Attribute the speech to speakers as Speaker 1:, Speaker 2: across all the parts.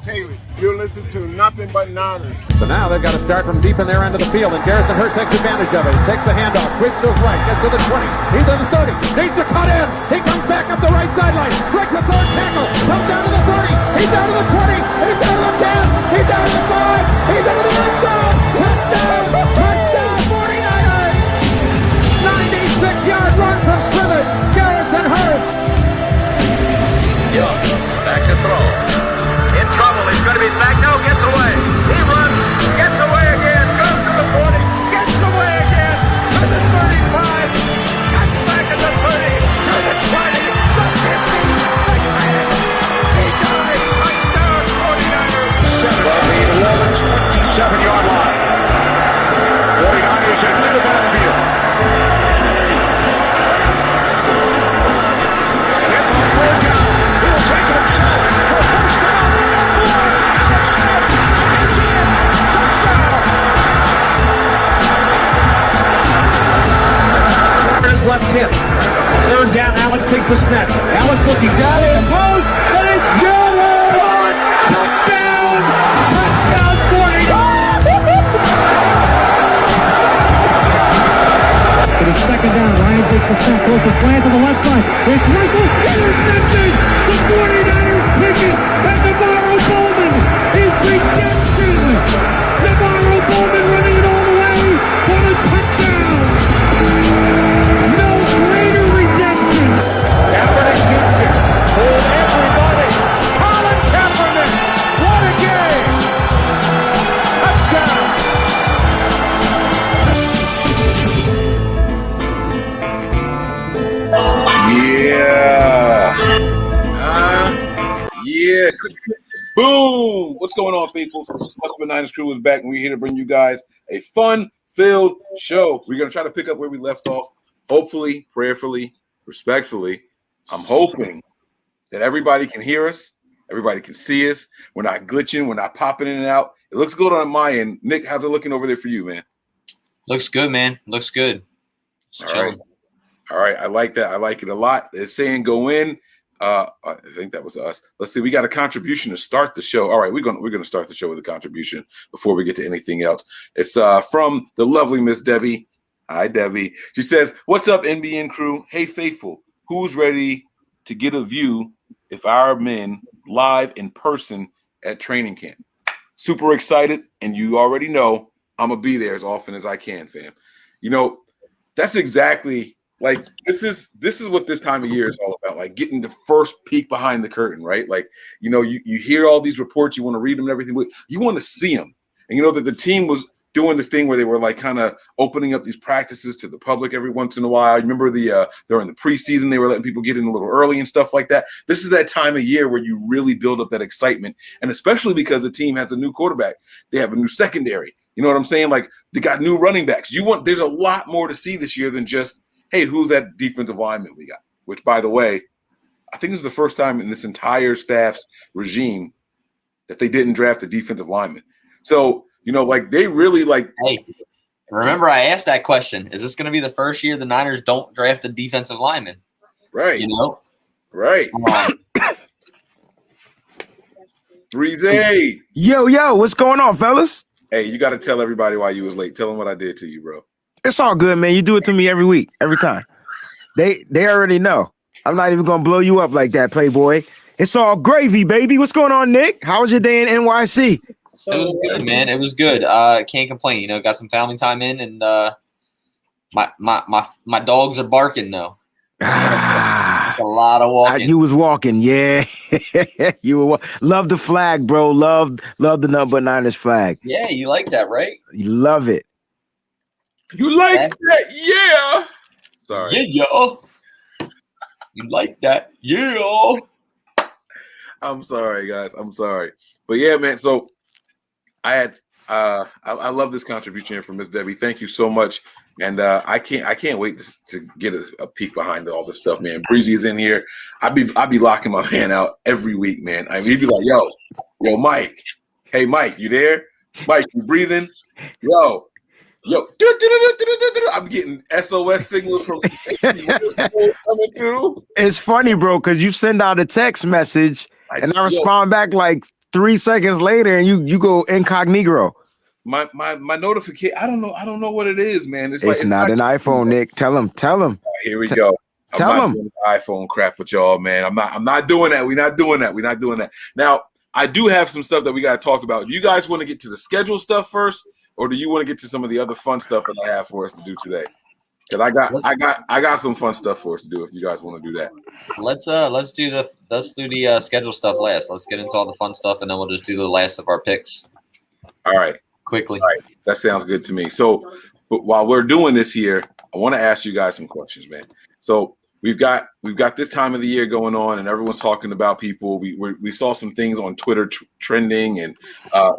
Speaker 1: Haley. You're listening to Nothing But Niners.
Speaker 2: So now they've got to start from deep in their end of the field, and Garrison Hurst takes advantage of it. He takes the handoff, sweeps to his right, gets to the 20. He's on the 30. Needs to cut in. He comes back up the right sideline. Breaks the third tackle. Comes down to the 30. He's down to the 20. He's down to the 10. He's down to the 5. He's into the end zone. Touchdown! Touchdown! 49ers! 96-yard run from scrimmage. Garrison Hurst.
Speaker 3: Young, back to throw. In trouble, he's going to be sacked. No, gets away. He runs, gets away again, goes to the 40, gets away again, to the 35, gets back at the 30, to the 20, the 50, the 10. He died. Touchdown, 49ers.
Speaker 4: 11's 27-yard line. 49ers into the backfield. Smith on third down. He'll take it himself for a first down.
Speaker 5: Left hip. Third down, Alex takes the snap. Alex looking down in the post, and it's good! Touchdown! Touchdown 40! But it's second down. Ryan takes the snap, goes to slant to the left side. It's Michael, intercepted! The 49ers pick it, and Navarro Bowman is redemption! Navarro Bowman running it all the way for the touchdown!
Speaker 4: Kaepernick shoots it. Hold everybody. Colin Kaepernick. What a game. Touchdown.
Speaker 6: Yeah. Boom. What's going on, faithfuls? Welcome to Niners Crew is back, and we're here to bring you guys a fun-filled show. We're going to try to pick up where we left off, hopefully, prayerfully, respectfully. I'm hoping that everybody can hear us, everybody can see us. We're not glitching, we're not popping in and out. It looks good on my end. Nick, how's it looking over there for you, man?
Speaker 7: Looks good, man. Looks good.
Speaker 6: All right. I like that. I like it a lot. It's saying go in. I think that was us. Let's see. We got a contribution to start the show. All right, we're gonna start the show with a contribution before we get to anything else. It's from the lovely Miss Debbie. Hi, Debbie. She says, "What's up, NBN crew? Hey, faithful. Who's ready to get a view if our men live in person at training camp? Super excited, and you already know I'm gonna be there as often as I can, fam. You know, that's exactly like this is what this time of year is all about. Like getting the first peek behind the curtain, right? Like, you know, you hear all these reports, you want to read them and everything, but you want to see them. And you know that the team was doing this thing where they were like kind of opening up these practices to the public every once in a while. You remember during the preseason, they were letting people get in a little early and stuff like that. This is that time of year where you really build up that excitement. And especially because the team has a new quarterback, they have a new secondary. You know what I'm saying? Like they got new running backs. There's a lot more to see this year than just, hey, who's that defensive lineman we got? Which, by the way, I think this is the first time in this entire staff's regime that they didn't draft a defensive lineman. So, you know, like they really like.
Speaker 7: Hey, remember I asked that question. Is this going to be the first year the Niners don't draft a defensive lineman?
Speaker 6: Right.
Speaker 7: You know?
Speaker 6: Right. 3Z.
Speaker 8: Yo, what's going on, fellas?
Speaker 6: Hey, you got to tell everybody why you was late. Tell them what I did to you, bro.
Speaker 8: It's all good, man. You do it to me every week, every time. They already know. I'm not even going to blow you up like that, Playboy. It's all gravy, baby. What's going on, Nick? How was your day in NYC?
Speaker 7: It was good, man. It was good. Can't complain. You know, got some family time in, and my dogs are barking though. A lot of walking.
Speaker 8: You was walking, yeah. You were love the flag, bro. Love the number 9ers flag.
Speaker 7: Yeah, you like that, right?
Speaker 8: You love it.
Speaker 6: You like that, yeah. Sorry.
Speaker 7: Yeah, yo. You like that, yeah.
Speaker 6: I'm sorry, guys. I'm sorry, but yeah, man. So I had I love this contribution here from Miss Debbie. Thank you so much. And I can't wait to get a peek behind all this stuff, man. Breezy is in here. I be locking my man out every week, man. I mean, he'd be like, yo, Mike. Hey, Mike, you there? Mike, you breathing? Yo. I'm getting SOS signals from coming through.
Speaker 8: It's funny, bro, because you send out a text message and I respond back like 3 seconds later and you go incognito.
Speaker 6: My notification. I don't know what it is, man.
Speaker 8: It's not an iPhone, Nick. Tell him.
Speaker 6: Here we go.
Speaker 8: Tell
Speaker 6: I'm not
Speaker 8: him.
Speaker 6: doing iPhone crap with y'all, man. I'm not doing that. We're not doing that. Now, I do have some stuff that we got to talk about. Do you guys want to get to the schedule stuff first, or do you want to get to some of the other fun stuff that I have for us to do today? Because I got some fun stuff for us to do if you guys want to do that.
Speaker 7: Let's do the schedule stuff last. Let's get into all the fun stuff, and then we'll just do the last of our picks.
Speaker 6: All right.
Speaker 7: Quickly.
Speaker 6: All right. That sounds good to me. So, but while we're doing this here, I want to ask you guys some questions, man. So we've got this time of the year going on, and everyone's talking about people. We saw some things on Twitter trending, and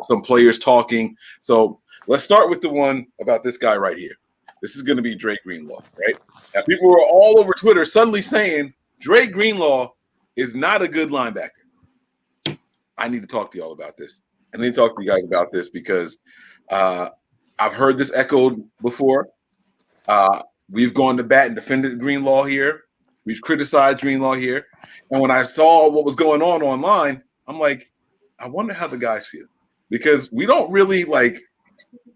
Speaker 6: some players talking. So let's start with the one about this guy right here. This is going to be Dre Greenlaw, right? Now, people were all over Twitter suddenly saying Dre Greenlaw is not a good linebacker. I need to talk to y'all about this. I need to talk to you guys about this because I've heard this echoed before. We've gone to bat and defended Greenlaw here. We've criticized Greenlaw here. And when I saw what was going on online, I'm like, I wonder how the guys feel. Because we don't really,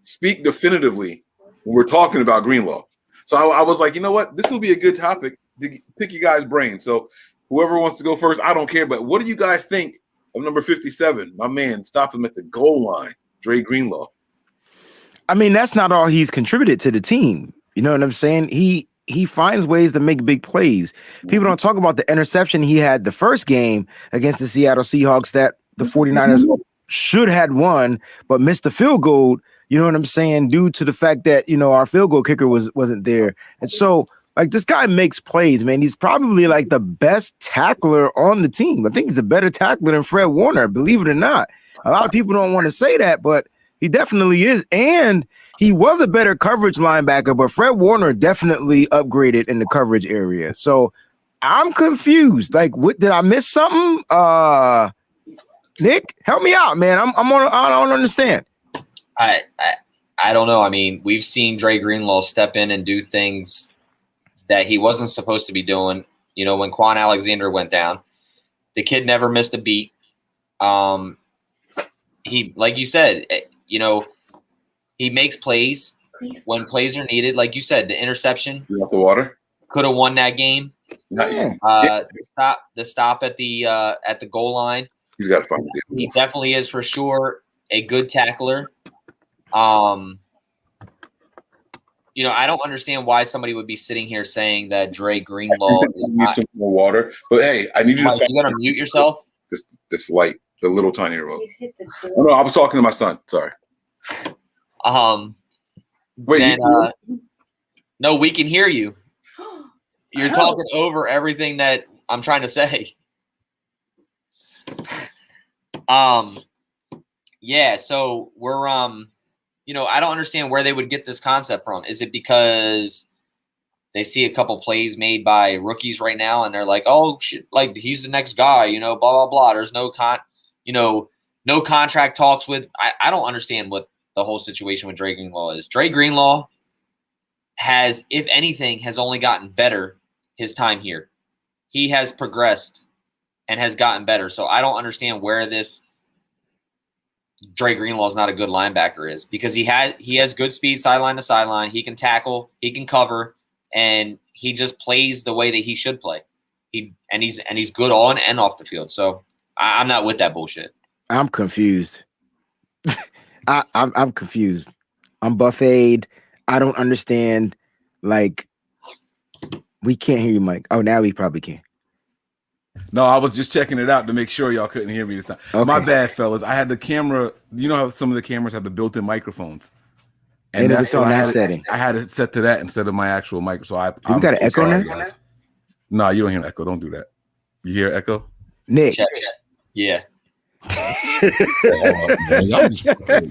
Speaker 6: speak definitively when we're talking about Greenlaw. So I was like, you know what? This will be a good topic to pick you guys' brains. So whoever wants to go first, I don't care. But what do you guys think of number 57? My man stopped him at the goal line, Dre Greenlaw.
Speaker 8: I mean, that's not all he's contributed to the team. You know what I'm saying? He finds ways to make big plays. People don't talk about the interception he had the first game against the Seattle Seahawks that the 49ers should had won, but missed the field goal. You know what I'm saying? Due to the fact that, our field goal kicker wasn't there. And so, this guy makes plays, man. He's probably the best tackler on the team. I think he's a better tackler than Fred Warner, believe it or not. A lot of people don't want to say that, but he definitely is. And he was a better coverage linebacker, but Fred Warner definitely upgraded in the coverage area. So I'm confused. What did I miss something? Nick, help me out, man. I don't understand.
Speaker 7: I don't know. I mean, we've seen Dre Greenlaw step in and do things that he wasn't supposed to be doing. When Quan Alexander went down, the kid never missed a beat. He, like you said, he makes plays when plays are needed. Like you said, the interception
Speaker 6: off the water
Speaker 7: could have won that game. The stop at the goal line.
Speaker 6: He's got to find it.
Speaker 7: He definitely is for sure a good tackler. I don't understand why somebody would be sitting here saying that Dre Greenlaw is not.
Speaker 6: Some more water, but hey, I need you to.
Speaker 7: You gotta mute yourself.
Speaker 6: This light, the little tiny remote. Oh, no, I was talking to my son. Sorry.
Speaker 7: Wait. Then, no, we can hear you. You're talking over everything that I'm trying to say. Yeah. So we're I don't understand where they would get this concept from. Is it because they see a couple plays made by rookies right now and they're like, oh shit, he's the next guy, blah, blah, blah. There's no no contract talks with. I don't understand what the whole situation with Dre Greenlaw is. Dre Greenlaw has, if anything, has only gotten better his time here. He has progressed and has gotten better. So I don't understand where this Dre Greenlaw is not a good linebacker is, because he has good speed sideline to sideline. He can tackle, he can cover, and he just plays the way that he should play. He's good on and off the field. So I'm not with that bullshit.
Speaker 8: I'm confused. I'm confused. I'm buffeted. I don't understand. We can't hear you, Mike. Oh, now we probably can.
Speaker 9: No, I was just checking it out to make sure y'all couldn't hear me this time. Okay. My bad, fellas. I had the camera. You know how some of the cameras have the built-in microphones,
Speaker 8: and that's on that setting.
Speaker 9: I had it set to that instead of my actual mic. So
Speaker 8: you got an echo now?
Speaker 9: No, you don't hear an echo. Don't do that. You hear echo?
Speaker 8: Nick.
Speaker 7: Yeah.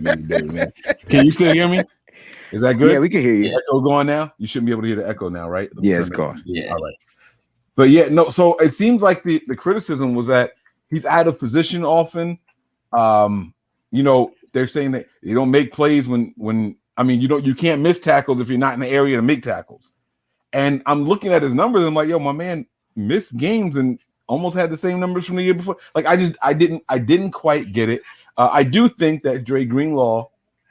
Speaker 9: Man. Can you still hear me? Is that good?
Speaker 8: Yeah, we can hear you.
Speaker 9: Echo going now? You shouldn't be able to hear the echo now, right?
Speaker 8: Yeah, it's gone.
Speaker 7: Yeah.
Speaker 9: All right. But yeah, no. So it seems like the criticism was that he's out of position often. They're saying that you don't make plays when you can't miss tackles if you're not in the area to make tackles. And I'm looking at his numbers and I'm like, yo, my man missed games and almost had the same numbers from the year before. Like I didn't quite get it. I do think that Dre Greenlaw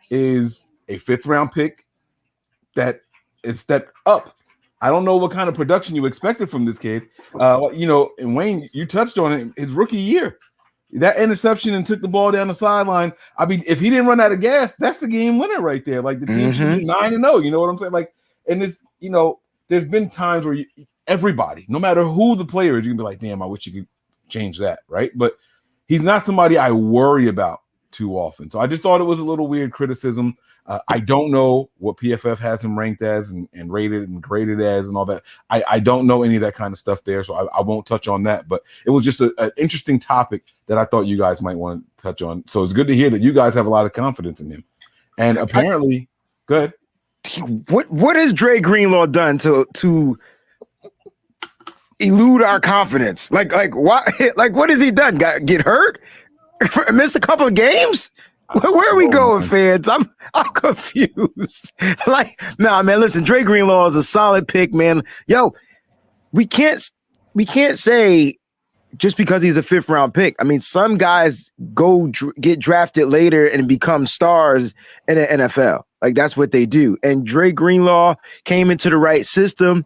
Speaker 9: is a 5th round pick that is stepped up. I don't know what kind of production you expected from this kid. And Wayne, you touched on it. His rookie year, that interception and took the ball down the sideline. I mean, if he didn't run out of gas, that's the game winner right there. Like the team should be 9-0. You know what I'm saying? Like, and it's there's been times where everybody, no matter who the player is, you can be like, damn, I wish you could change that, right? But he's not somebody I worry about too often. So I just thought it was a little weird criticism. I don't know what PFF has him ranked as and rated and graded as and all that. I don't know any of that kind of stuff there, so I won't touch on that. But it was just an interesting topic that I thought you guys might want to touch on. So it's good to hear that you guys have a lot of confidence in him. And apparently, good.
Speaker 8: What has Dre Greenlaw done to elude our confidence? Like what? Like what has he done? Get hurt? Miss a couple of games? Where are we going, fans? I'm confused. Like, nah, man. Listen, Dre Greenlaw is a solid pick, man. Yo, we can't say just because he's a 5th round pick. I mean, some guys get drafted later and become stars in the NFL. Like that's what they do. And Dre Greenlaw came into the right system.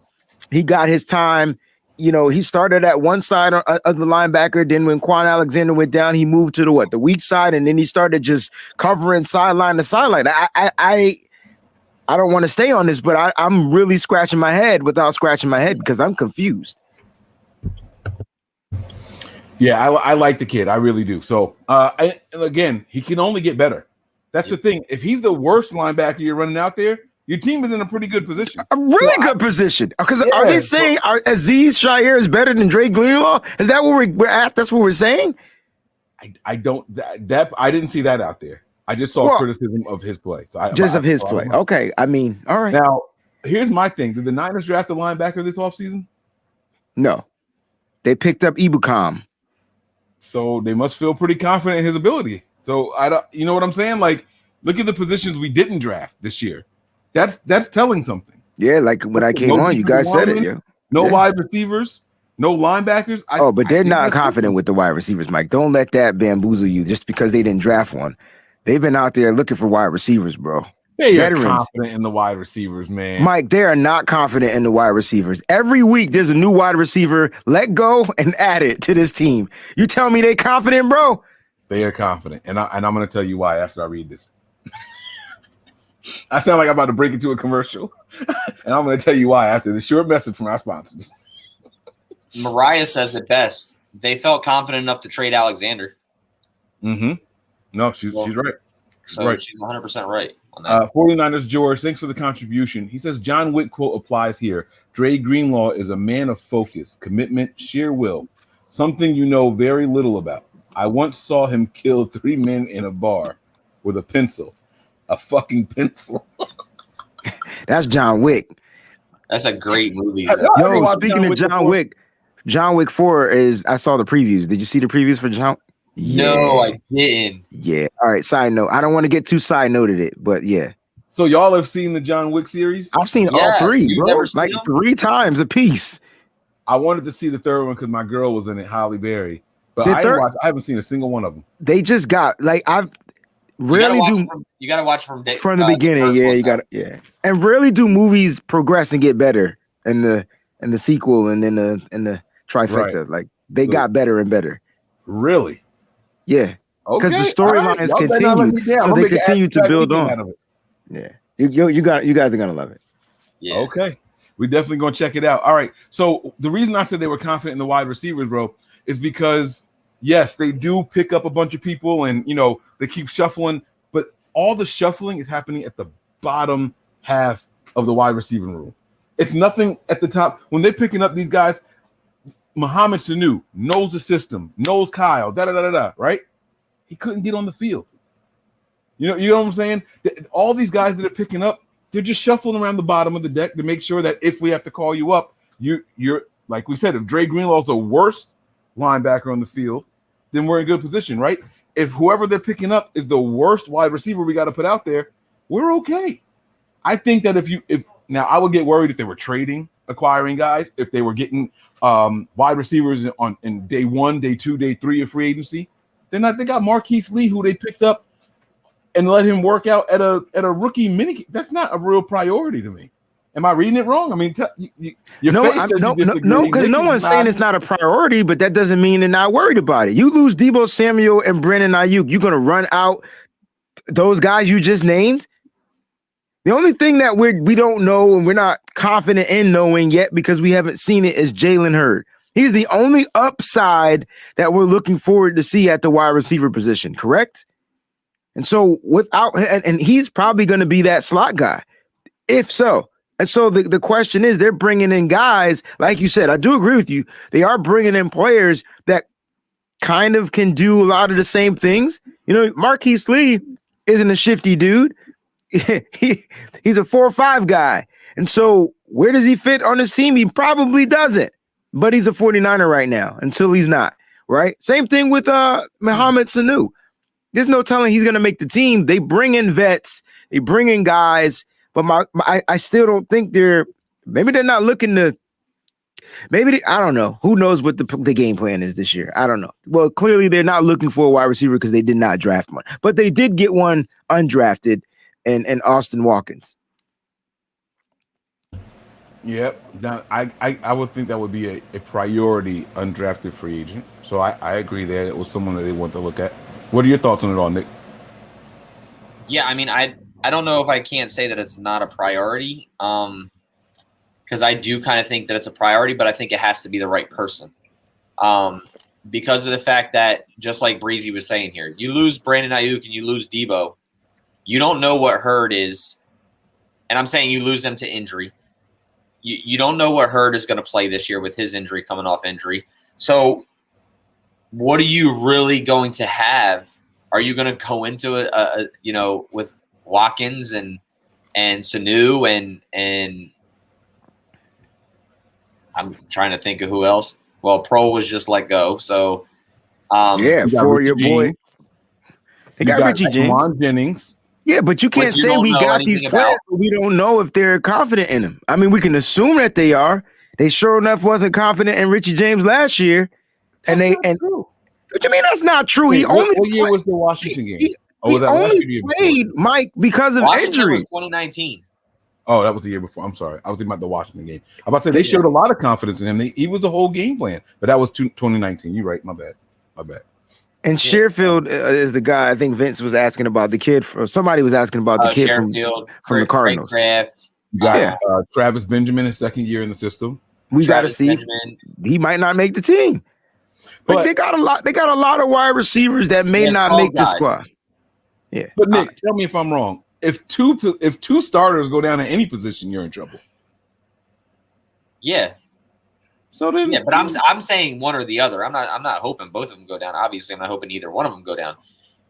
Speaker 8: He got his time. He started at one side of the linebacker. Then when Quan Alexander went down, he moved to the weak side, and then he started just covering sideline to sideline. I don't want to stay on this, but I'm really scratching my head without scratching my head because I'm confused.
Speaker 9: Yeah, I like the kid. I really do. So, again, he can only get better. That's the thing. If he's the worst linebacker you're running out there, your team is in a pretty good position.
Speaker 8: A really good position. Because are they saying Aziz Shire is better than Dre Greenlaw? Is that what we're at? That's what we're saying?
Speaker 9: I don't I didn't see that out there. I just saw criticism of his play. So
Speaker 8: of his play. Okay. I mean, all right.
Speaker 9: Now, here's my thing. Did the Niners draft a linebacker this offseason?
Speaker 8: No. They picked up Ibukam.
Speaker 9: So they must feel pretty confident in his ability. So you know what I'm saying? Like, look at the positions we didn't draft this year. That's telling something.
Speaker 8: Yeah, like when I came on, you guys said it. Yeah.
Speaker 9: No wide receivers, no linebackers.
Speaker 8: But they're not confident with the wide receivers, Mike. Don't let that bamboozle you just because they didn't draft one. They've been out there looking for wide receivers, bro.
Speaker 9: They are confident in the wide receivers, man.
Speaker 8: Mike, they are not confident in the wide receivers. Every week there's a new wide receiver let go and added to this team. You tell me they confident, bro?
Speaker 9: They are confident. And I'm going to tell you why after I read this. I sound like I'm about to break into a commercial. And I'm going to tell you why after this short message from our sponsors.
Speaker 7: Mariah says it best. They felt confident enough to trade Alexander.
Speaker 9: Mm-hmm. No, she's right.
Speaker 7: She's 100% right on that.
Speaker 9: 49ers George, thanks for the contribution. He says John Wick quote applies here. Dre Greenlaw is a man of focus, commitment, sheer will, something you know very little about. I once saw him kill 3 men in a bar with a pencil. A fucking pencil.
Speaker 8: That's John Wick.
Speaker 7: That's a great movie.
Speaker 8: Yo, speaking of John Wick, John Wick 4 is, I saw the previews. Did you see the previews for John?
Speaker 7: No, I didn't.
Speaker 8: Yeah. All right. Side note. I don't want to get too side noted it, but yeah.
Speaker 9: So y'all have seen the John Wick series?
Speaker 8: I've seen all 3, bro. Like 3 times a piece.
Speaker 9: I wanted to see the 3rd one because my girl was in it, Holly Berry. But I haven't seen a single one of them.
Speaker 8: They just got you
Speaker 7: gotta watch from
Speaker 8: the beginning. Yeah, you gotta and rarely do movies progress and get better in the sequel and then the trifecta. Right. Like they got better and better.
Speaker 9: Really?
Speaker 8: Yeah. Because the storylines continue, so they continue to build on. Yeah. You guys are gonna love it.
Speaker 7: Yeah.
Speaker 9: Okay. We're definitely gonna check it out. All right. So the reason I said they were confident in the wide receivers, bro, is because yes, they do pick up a bunch of people and they keep shuffling, but all the shuffling is happening at the bottom half of the wide receiving room. It's nothing at the top. When they're picking up these guys, Mohamed Sanu knows the system, knows Kyle, right? He couldn't get on the field. You know what I'm saying? All these guys that are picking up, they're just shuffling around the bottom of the deck to make sure that if we have to call you up, you're like we said, if Dre Greenlaw's the worst linebacker on the field, then we're in good position, right? If whoever they're picking up is the worst wide receiver we got to put out there, we're okay. I think that if now I would get worried if they were acquiring guys, if they were getting wide receivers in day 1, day 2, day 3 of free agency. They got Marquise Lee, who they picked up and let him work out at a rookie mini. That's not a real priority to me. Am I reading it wrong? I mean,
Speaker 8: no, because no one's saying it's not a priority, but that doesn't mean they're not worried about it. You lose Deebo Samuel and Brandon Ayuk, you're going to run out those guys you just named. The only thing that we don't know and we're not confident in knowing yet because we haven't seen it is Jalen Hurd. He's the only upside that we're looking forward to see at the wide receiver position, correct? And so and he's probably going to be that slot guy, if so. And so the question is, they're bringing in guys, like you said, I do agree with you. They are bringing in players that kind of can do a lot of the same things. You know, Marquise Lee isn't a shifty dude. He's a 4-5 guy. And so where does he fit on this team? He probably doesn't, but he's a 49er right now until he's not, right? Same thing with Mohamed Sanu. There's no telling he's going to make the team. They bring in vets. They bring in guys. But I still don't think maybe they're not looking to, I don't know. Who knows what the game plan is this year? I don't know. Well, clearly they're not looking for a wide receiver because they did not draft one. But they did get one undrafted in Austin Watkins.
Speaker 9: Yep. Now, I would think that would be a priority undrafted free agent. So I agree there. It was someone that they want to look at. What are your thoughts on it all, Nick?
Speaker 7: Yeah, I mean, I don't know if I can't say that it's not a priority, because I do kind of think that it's a priority, but I think it has to be the right person. Because of the fact that, just like Breezy was saying here, you lose Brandon Ayuk and you lose Deebo, you don't know what Hurd is, and I'm saying you lose them to injury. You don't know what Hurd is going to play this year with his injury coming off injury. So what are you really going to have? Are you going to go into with Watkins and Sanu and I'm trying to think of who else. Well, Pro was just let go, so
Speaker 8: for your boy, they got Richie James,
Speaker 9: Jennings.
Speaker 8: Yeah, but you can't say we got these players, but we don't know if they're confident in them. I mean, we can assume that they are. They sure enough wasn't confident in Richie James last year, what do you mean that's not true?
Speaker 9: Wait, what year was the Washington game?
Speaker 8: He only played Mike because of injury.
Speaker 7: Was 2019.
Speaker 9: Oh, that was the year before. I'm sorry. I was thinking about the Washington game. I'm about to say they showed a lot of confidence in him. He was the whole game plan, but that was 2019. You're right. My bad.
Speaker 8: And Sherfield is the guy. I think Vince was asking about the kid. Somebody was asking about the kid from the Cardinals.
Speaker 9: You got Travis Benjamin, his second year in the system.
Speaker 8: We got to see. He might not make the team. But they got a lot. They got a lot of wide receivers that may not make the squad. Yeah.
Speaker 9: But Nick, tell me if I'm wrong. If two starters go down in any position, you're in trouble.
Speaker 7: Yeah.
Speaker 9: So then,
Speaker 7: but I'm saying one or the other. I'm not hoping both of them go down. Obviously, I'm not hoping either one of them go down.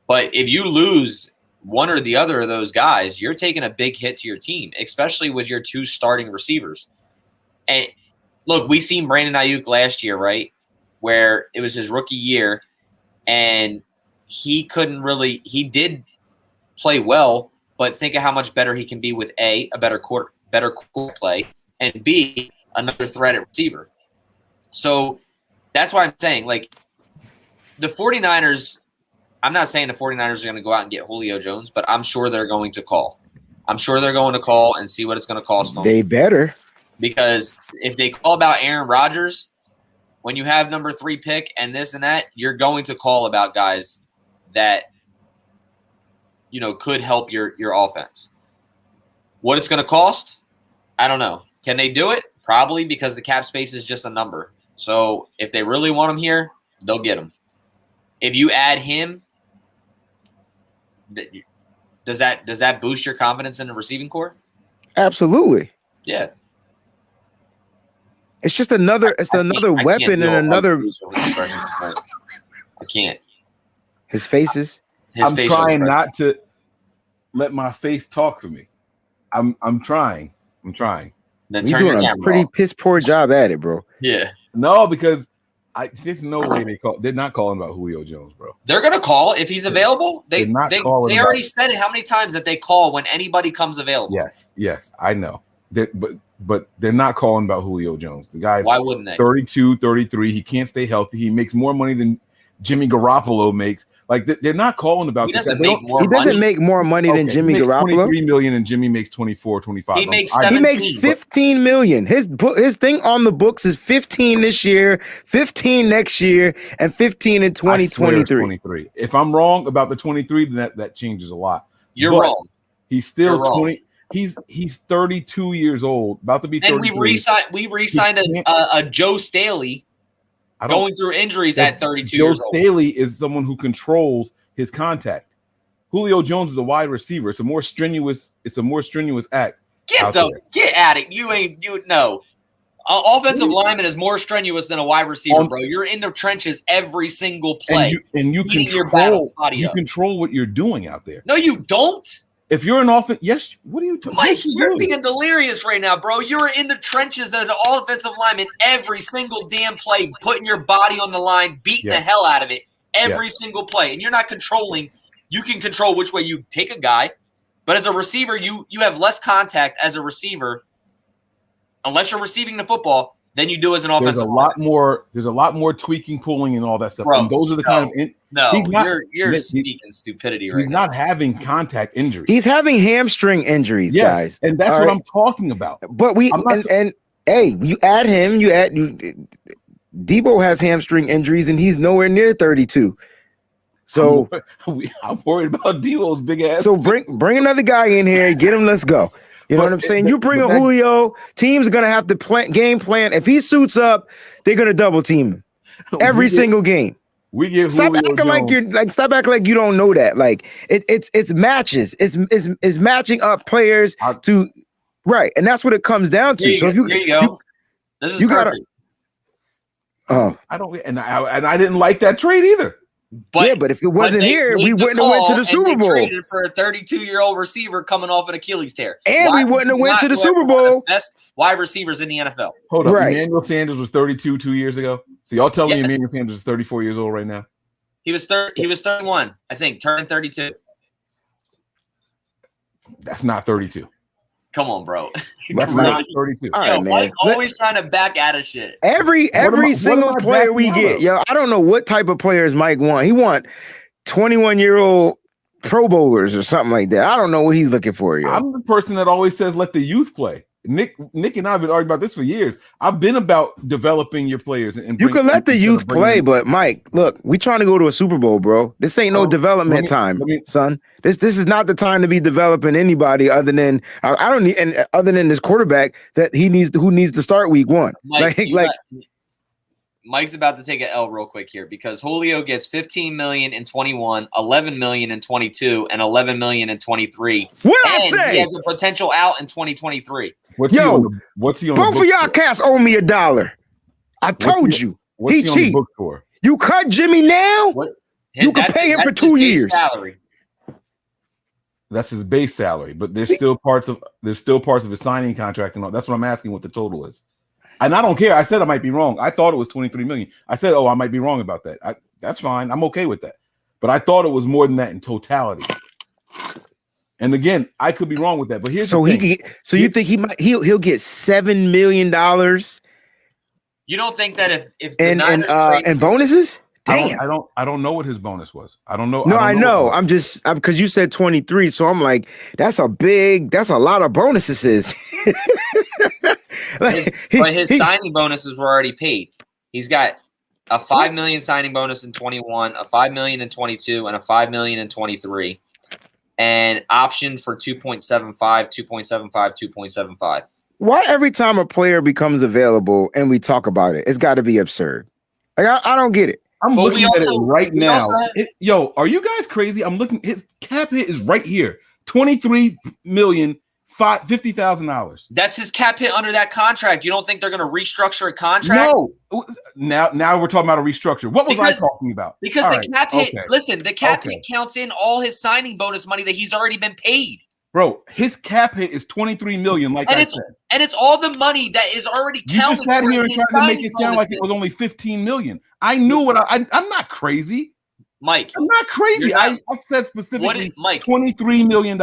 Speaker 7: But if you lose one or the other of those guys, you're taking a big hit to your team, especially with your two starting receivers. And look, we seen Brandon Ayuk last year, right? Where it was his rookie year, and he did play well, but think of how much better he can be with a better quarter play, and B, another threat at receiver. So that's why I'm saying, like, the 49ers, I'm not saying the 49ers are going to go out and get Julio Jones, but I'm sure they're going to call. I'm sure they're going to call and see what it's going to cost them.
Speaker 8: They better.
Speaker 7: Because if they call about Aaron Rodgers, when you have number 3 pick and this and that, you're going to call about guys that, could help your offense. What it's going to cost? I don't know. Can they do it? Probably, because the cap space is just a number. So if they really want him here, they'll get him. If you add him, does that boost your confidence in the receiving core?
Speaker 8: Absolutely.
Speaker 7: Yeah.
Speaker 8: It's just another weapon and another.
Speaker 7: I can't.
Speaker 8: His faces.
Speaker 9: I'm trying not to let my face talk for me. I'm trying.
Speaker 7: Then
Speaker 8: You're doing a pretty piss poor job at it, bro.
Speaker 7: Yeah.
Speaker 9: No, because there's no way they're not calling about Julio Jones, bro.
Speaker 7: They gonna call if he's available. They
Speaker 9: already
Speaker 7: said it how many times that they call when anybody comes available.
Speaker 9: Yes, I know. But they're not calling about Julio Jones. The guy's
Speaker 7: Why wouldn't they?
Speaker 9: 32, 33. He can't stay healthy. He makes more money than Jimmy Garoppolo makes. Like they're not calling about
Speaker 7: He
Speaker 9: this.
Speaker 7: doesn't make more
Speaker 8: He doesn't
Speaker 7: money.
Speaker 8: make more money than Jimmy
Speaker 9: he makes
Speaker 8: Garoppolo.
Speaker 9: 23 million and Jimmy makes 24, 25.
Speaker 7: He makes
Speaker 8: He
Speaker 7: 17.
Speaker 8: makes 15 million. His thing on the books is 15 this year, 15 next year, and 15 in 2023.
Speaker 9: 23. If I'm wrong about the 23, then that changes a lot.
Speaker 7: You're
Speaker 9: But
Speaker 7: wrong.
Speaker 9: He's still
Speaker 7: You're wrong.
Speaker 9: 20. He's 32 years old, about to be 33.
Speaker 7: And we re-signed a Joe Staley going through injuries at 32 years old.
Speaker 9: Joe Staley is someone who controls his contact. Julio Jones is a wide receiver. It's a more strenuous act.
Speaker 7: Get at it. You know. Offensive lineman is more strenuous than a wide receiver, bro. You're in the trenches every single play.
Speaker 9: And you control what you're doing out there.
Speaker 7: No, you don't.
Speaker 9: If you're an offense, yes. What are you talking?
Speaker 7: Mike, you're being delirious right now, bro. You're in the trenches as an offensive lineman every single damn play, putting your body on the line, beating the hell out of it every single play. And you're not controlling. You can control which way you take a guy. But as a receiver, you have less contact as a receiver, unless you're receiving the football, than you do as an offensive lineman.
Speaker 9: There's a lot more tweaking, pulling, and all that stuff.
Speaker 7: Bro,
Speaker 9: and those are the kind of
Speaker 7: you're speaking stupidity right now.
Speaker 9: He's not having contact injuries.
Speaker 8: He's having hamstring injuries, guys.
Speaker 9: And that's what I'm talking about.
Speaker 8: But hey, you add him, Debo has hamstring injuries and he's nowhere near 32. So
Speaker 9: I'm worried about Debo's big ass.
Speaker 8: So bring another guy in here, get him, let's go. You know what I'm saying? You bring a Julio, teams are going to have to game plan. If he suits up, they're going to double team him every single game.
Speaker 9: We give
Speaker 8: stop
Speaker 9: Julio
Speaker 8: acting
Speaker 9: Jones.
Speaker 8: Stop acting like you don't know that. Like it's matches. It's matching up players to right, and that's what it comes down to. So
Speaker 7: here you go. This is perfect.
Speaker 9: I don't, and I didn't like that trade either.
Speaker 8: But if it wasn't here, we wouldn't have went to the Super Bowl.
Speaker 7: Traded for a 32-year-old receiver coming off an Achilles tear,
Speaker 8: and we wouldn't have went to the Super Bowl.
Speaker 7: Best wide receivers in the NFL.
Speaker 9: Hold up, Emmanuel Sanders was 32 2 years ago. So y'all tell me Emmanuel Sanders is 34 years old right now.
Speaker 7: He was 31, I think, turning 32.
Speaker 9: That's not 32.
Speaker 7: Come on, bro.
Speaker 9: That's not 32.
Speaker 8: All right, man.
Speaker 7: Mike always trying to back out of shit.
Speaker 8: Every single player we get, I don't know what type of players Mike want. He want 21-year-old Pro Bowlers or something like that. I don't know what he's looking for.
Speaker 9: I'm the person that always says let the youth play. Nick and I have been arguing about this for years. I've been about developing your players. And
Speaker 8: you can let the youth play, but Mike, look, we trying to go to a Super Bowl, bro. This ain't no development time, son. This is not the time to be developing anybody other than other than this quarterback that who needs to start week one.
Speaker 7: Mike's about to take an L real quick here because Julio gets $15 million in 21, $11 million in 22, and $11 million in 23.
Speaker 8: What I say?
Speaker 7: He has a potential out in 2023.
Speaker 9: What's he on
Speaker 8: both of y'all cats owe me $1. I told you. He cheat.
Speaker 9: For?
Speaker 8: You cut Jimmy now? You can pay him for 2 years.
Speaker 7: Salary.
Speaker 9: That's his base salary, but there's still parts of his signing contract and all. That's what I'm asking what the total is. And I don't care. I said I might be wrong. I thought it was 23 million. I said, I might be wrong about that. That's fine. I'm okay with that. But I thought it was more than that in totality. And again, I could be wrong with that. But here's the thing.
Speaker 8: You think he'll get $7 million?
Speaker 7: You don't think that if
Speaker 8: and bonuses? Damn.
Speaker 9: I don't know what his bonus was. I don't know.
Speaker 8: No, I know. I'm just because you said 23, so I'm like, that's a lot of bonuses.
Speaker 7: But his signing bonuses were already paid. He's got a $5 million signing bonus in 21, a $5 million in 22, and a $5 million in 23, and option for 2.75, 2.75, 2.75.
Speaker 8: Why every time a player becomes available and we talk about it, it's got to be absurd? Like I don't get it.
Speaker 9: I'm looking at it right now. Are you guys crazy? I'm looking. His cap hit is right here. $23,050,000.
Speaker 7: That's his cap hit under that contract. You don't think they're going to restructure a contract?
Speaker 9: No. Now we're talking about a restructure. What was I talking about?
Speaker 7: Because cap hit. Okay. Listen, the cap hit counts in all his signing bonus money that he's already been paid.
Speaker 9: Bro, his cap hit is $23 million. I said,
Speaker 7: and it's all the money that is already counted.
Speaker 9: You just sat here and tried to make it sound like it was only $15 million. I knew I'm not crazy.
Speaker 7: Mike,
Speaker 9: I'm not crazy. I said specifically $23 million.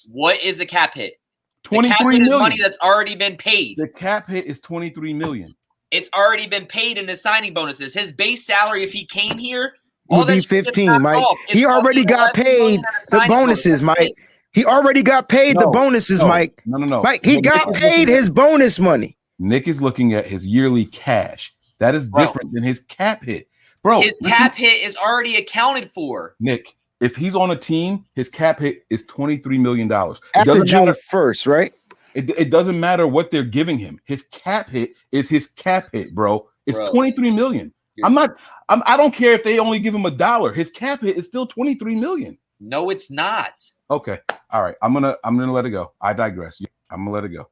Speaker 7: What is the cap hit?
Speaker 9: $23 million.
Speaker 7: Money that's already been paid.
Speaker 9: The cap hit is $23 million.
Speaker 7: It's already been paid in his signing bonuses. His base salary, if he came here,
Speaker 8: would be 15, Mike. He already got paid the bonuses, Mike. He already got paid the bonuses, Mike.
Speaker 9: No.
Speaker 8: Mike, he got paid his bonus money.
Speaker 9: Nick is looking at his yearly cash. That is different than his cap hit. Bro,
Speaker 7: his cap hit is already accounted for.
Speaker 9: Nick, if he's on a team, his cap hit is $23 million.
Speaker 8: After June 1st, right?
Speaker 9: It doesn't matter what they're giving him. His cap hit is his cap hit, bro. It's $23 million. I don't care if they only give him $1. His cap hit is still $23 million.
Speaker 7: No, it's not.
Speaker 9: Okay. All right. I'm gonna let it go. I digress. I'm gonna let it go.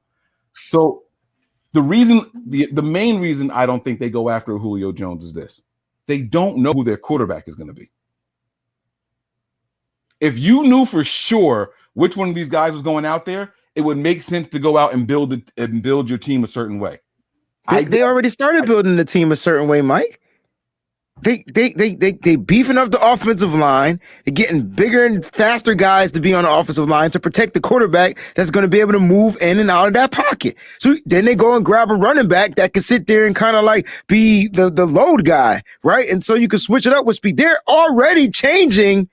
Speaker 9: So the main reason I don't think they go after Julio Jones is this. They don't know who their quarterback is going to be. If you knew for sure which one of these guys was going out there, it would make sense to go out and build your team a certain way.
Speaker 8: They already started building the team a certain way, Mike. They beefing up the offensive line. They're getting bigger and faster guys to be on the offensive line to protect the quarterback that's going to be able to move in and out of that pocket. So then they go and grab a running back that can sit there and kind of like be the load guy, right? And so you can switch it up with speed. They're already changing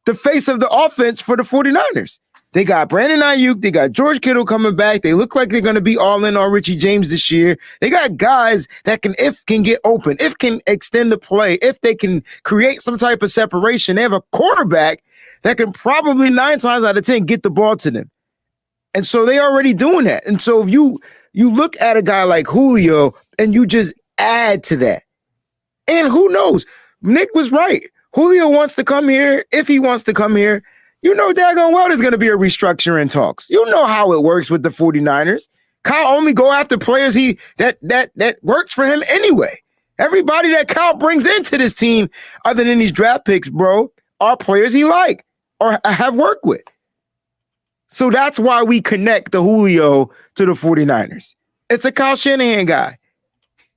Speaker 8: the face of the offense for the 49ers. They got Brandon Ayuk. They got George Kittle coming back. They look like they're going to be all in on Richie James this year. They got guys that can get open, can extend the play, if they can create some type of separation. They have a quarterback that can probably 9 times out of 10 get the ball to them. And so they already doing that. And so if you look at a guy like Julio and you just add to that, and who knows, Nick was right. Julio wants to come here. If he wants to come here, you know daggone well there's going to be a restructuring talks. You know how it works with the 49ers. Kyle only go after players that works for him anyway. Everybody that Kyle brings into this team, other than these draft picks, bro, are players he like or have worked with. So that's why we connect the Julio to the 49ers. It's a Kyle Shanahan guy.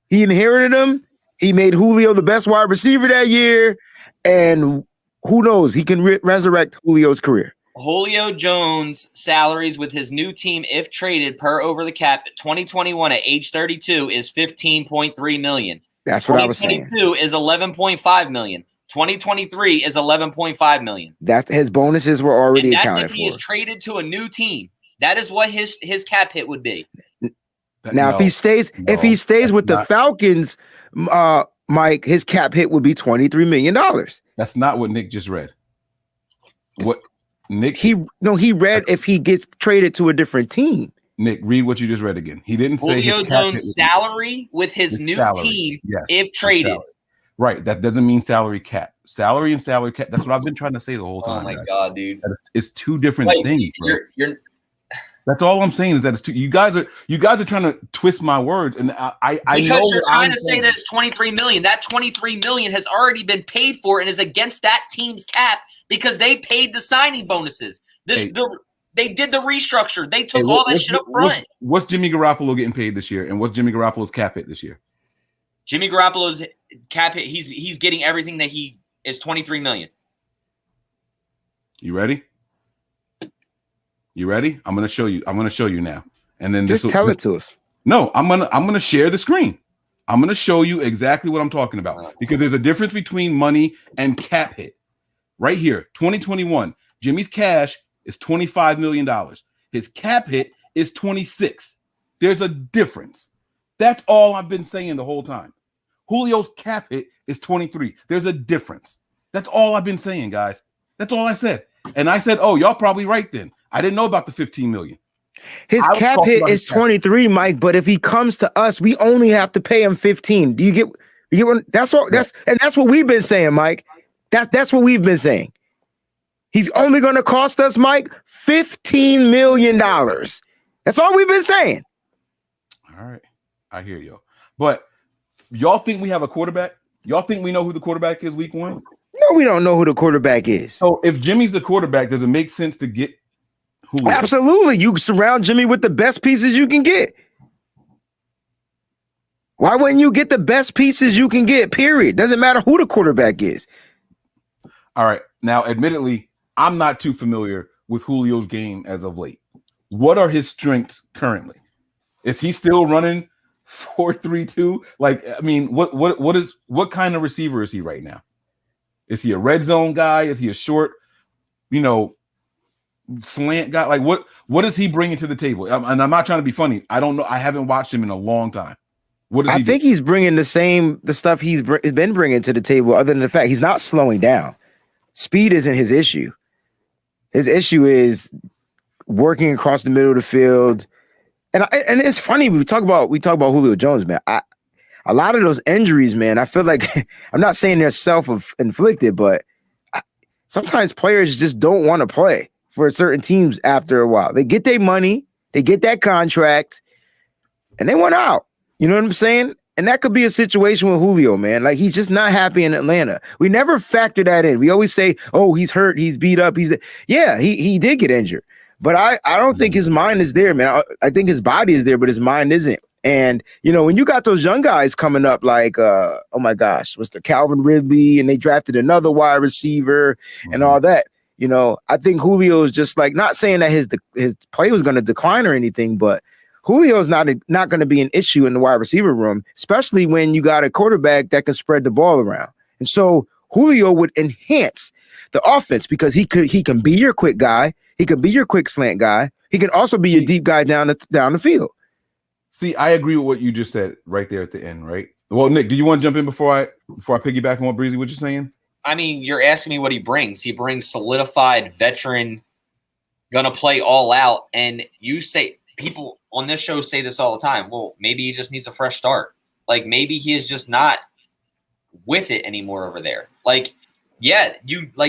Speaker 8: He inherited him. He made Julio the best wide receiver that year. And who knows? He can resurrect Julio's career.
Speaker 7: Julio Jones' salaries with his new team, if traded per over the cap, 2021 at age 32 is $15.3 million.
Speaker 8: That's what I was saying.
Speaker 7: 2022 is $11.5 million. 2023 is $11.5 million.
Speaker 8: That his bonuses were already accounted
Speaker 7: if he is traded to a new team. That is what his cap hit would be.
Speaker 8: Now, if he stays with the Falcons, Mike, his cap hit would be $23 million.
Speaker 9: That's not what Nick just read. What Nick?
Speaker 8: He read if he gets traded to a different team.
Speaker 9: Nick, read what you just read again. He didn't say
Speaker 7: Julio Jones' salary with his new team, if traded.
Speaker 9: Right. That doesn't mean salary cap. Salary and salary cap. That's what I've been trying to say the whole time.
Speaker 7: Oh my God, dude!
Speaker 9: It's two different things. Bro. That's all I'm saying is that it's two. You guys are trying to twist my words, and I
Speaker 7: because
Speaker 9: know
Speaker 7: you're trying to say that it's $23 million. That $23 million has already been paid for and is against that team's cap because they paid the signing bonuses. They did the restructure. They took all that shit up front.
Speaker 9: What's Jimmy Garoppolo getting paid this year, and what's Jimmy Garoppolo's cap hit this year?
Speaker 7: Jimmy Garoppolo's cap hit. He's getting everything that he is $23 million.
Speaker 9: You ready? You ready? I'm gonna show you. I'm gonna show you now, and then
Speaker 8: just tell it to us.
Speaker 9: No, I'm gonna share the screen. I'm gonna show you exactly what I'm talking about because there's a difference between money and cap hit. Right here, 2021, Jimmy's cash is $25 million. His cap hit is 26. There's a difference. That's all I've been saying the whole time. Julio's cap hit is 23. There's a difference. That's all I've been saying, guys. That's all I said. And I said, oh, y'all probably right then. I didn't know about the 15 million.
Speaker 8: His cap hit is 23, Mike, but if he comes to us, we only have to pay him 15. Do you get what that's all that's what we've been saying, Mike. That's what we've been saying. He's only going to cost us, Mike, $15 million. That's all we've been saying.
Speaker 9: All right. I hear you. But y'all think we have a quarterback? Y'all think we know who the quarterback is week 1?
Speaker 8: No, we don't know who the quarterback is.
Speaker 9: So if Jimmy's the quarterback, does it make sense to get Julio?
Speaker 8: Absolutely. You surround Jimmy with the best pieces you can get. Why wouldn't you get the best pieces you can get, period? Doesn't matter who the quarterback is.
Speaker 9: All right. Now, admittedly, I'm not too familiar with Julio's game as of late. what are his strengths currently? Is he still running 4-3-2? Like, I mean, what kind of receiver is he right now? Is he a red zone guy? Is he a short, slant guy? Like, what is he bringing to the table? And I'm not trying to be funny. I don't know. I haven't watched him in a long time. What does he do?
Speaker 8: I think he's bringing the stuff he's been bringing to the table, other than the fact he's not slowing down. Speed isn't his issue. His issue is working across the middle of the field. And it's funny, we talk about Julio Jones, man. A lot of those injuries, man, I feel like I'm not saying they're self-inflicted, but sometimes players just don't want to play for certain teams after a while. They get their money, they get that contract, and they want out. You know what I'm saying? And that could be a situation with Julio, man. Like, he's just not happy in Atlanta. We never factor that in. We always say, oh, he's hurt, he's beat up. He did get injured. But I don't think his mind is there, man. I think his body is there, but his mind isn't. And, when you got those young guys coming up like, oh, my gosh, what's the Calvin Ridley, and they drafted another wide receiver and all that. I think Julio is just like, not saying that his play was going to decline or anything, but Julio is not going to be an issue in the wide receiver room, especially when you got a quarterback that can spread the ball around. And so Julio would enhance the offense because he can be your quick guy. He can be your quick slant guy. He can also be your deep guy down the field.
Speaker 9: See, I agree with what you just said right there at the end, right? Well, Nick, do you want to jump in before I piggyback on what Breezy was just saying?
Speaker 7: I mean, you're asking me what he brings. He brings solidified veteran, gonna play all out. And you say, people on this show say this all the time. Well, maybe he just needs a fresh start. Like, maybe he is just not with it anymore over there. Like, yeah,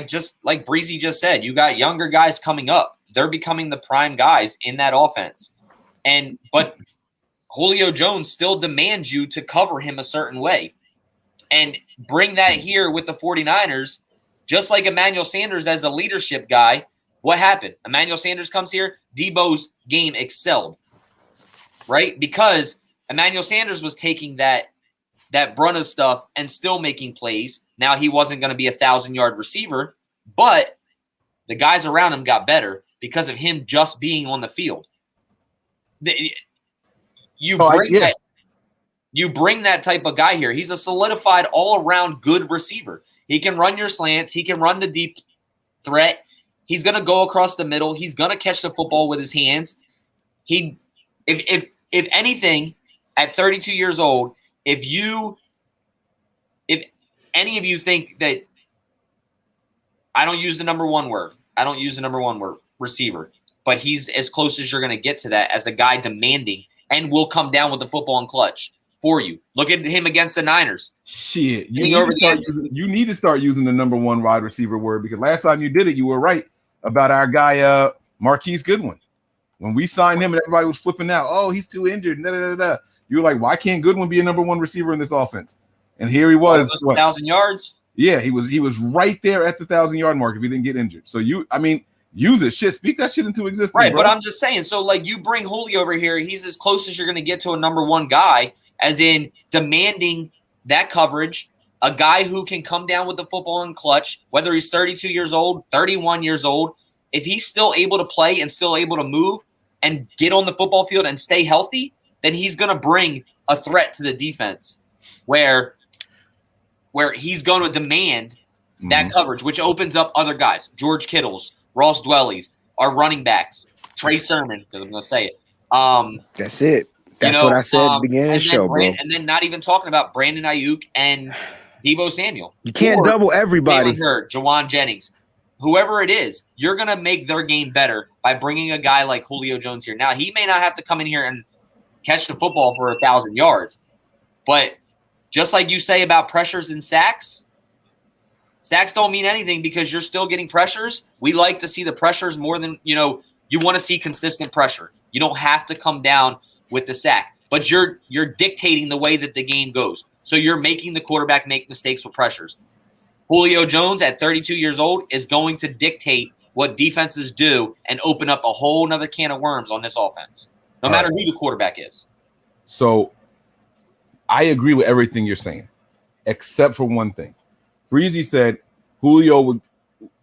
Speaker 7: just like Breezy just said, you got younger guys coming up. They're becoming the prime guys in that offense. But Julio Jones still demands you to cover him a certain way. And bring that here with the 49ers, just like Emmanuel Sanders as a leadership guy. What happened? Emmanuel Sanders comes here, Debo's game excelled, right? Because Emmanuel Sanders was taking that brunt of stuff and still making plays. Now, he wasn't going to be a 1,000-yard receiver, but the guys around him got better because of him just being on the field. You bring that type of guy here. He's a solidified all-around good receiver. He can run your slants. He can run the deep threat. He's going to go across the middle. He's going to catch the football with his hands. If anything, at 32 years old, if any of you think that I don't use the number one word, receiver, but he's as close as you're going to get to that as a guy demanding and will come down with the football and clutch for you. Look at him against the Niners.
Speaker 9: Shit, you need to start using the number one wide receiver word, because last time you did it, you were right about our guy Marquise Goodwin. When we signed him and everybody was flipping out, oh, he's too injured. You were like, why can't Goodwin be a number one receiver in this offense? And here he was,
Speaker 7: 1,000 yards.
Speaker 9: Yeah, he was right there at the 1,000-yard mark if he didn't get injured. So use it. Shit, speak that shit into existence.
Speaker 7: Right,
Speaker 9: bro.
Speaker 7: but I'm just saying. So, like, you bring Julio over here, he's as close as you're going to get to a number one guy, as in demanding that coverage, a guy who can come down with the football and clutch, whether he's 32 years old, 31 years old. If he's still able to play and still able to move and get on the football field and stay healthy, then he's going to bring a threat to the defense where he's going to demand that coverage, which opens up other guys. George Kittles, Ross Dwelly's, our running backs, Trey Sermon, because I'm going to say it.
Speaker 8: That's it. That's what I said at the beginning of the show, bro.
Speaker 7: And then not even talking about Brandon Ayuk and Deebo Samuel.
Speaker 8: You can't double everybody.
Speaker 7: Jawan Jennings. Whoever it is, you're going to make their game better by bringing a guy like Julio Jones here. Now, he may not have to come in here and catch the football for 1,000 yards, but just like you say about pressures and sacks don't mean anything because you're still getting pressures. We like to see the pressures more than, you want to see consistent pressure. You don't have to come down with the sack, but you're dictating the way that the game goes. So you're making the quarterback make mistakes with pressures. Julio Jones at 32 years old is going to dictate what defenses do and open up a whole nother can of worms on this offense, no matter who the quarterback is.
Speaker 9: So I agree with everything you're saying, except for one thing. Breezy said Julio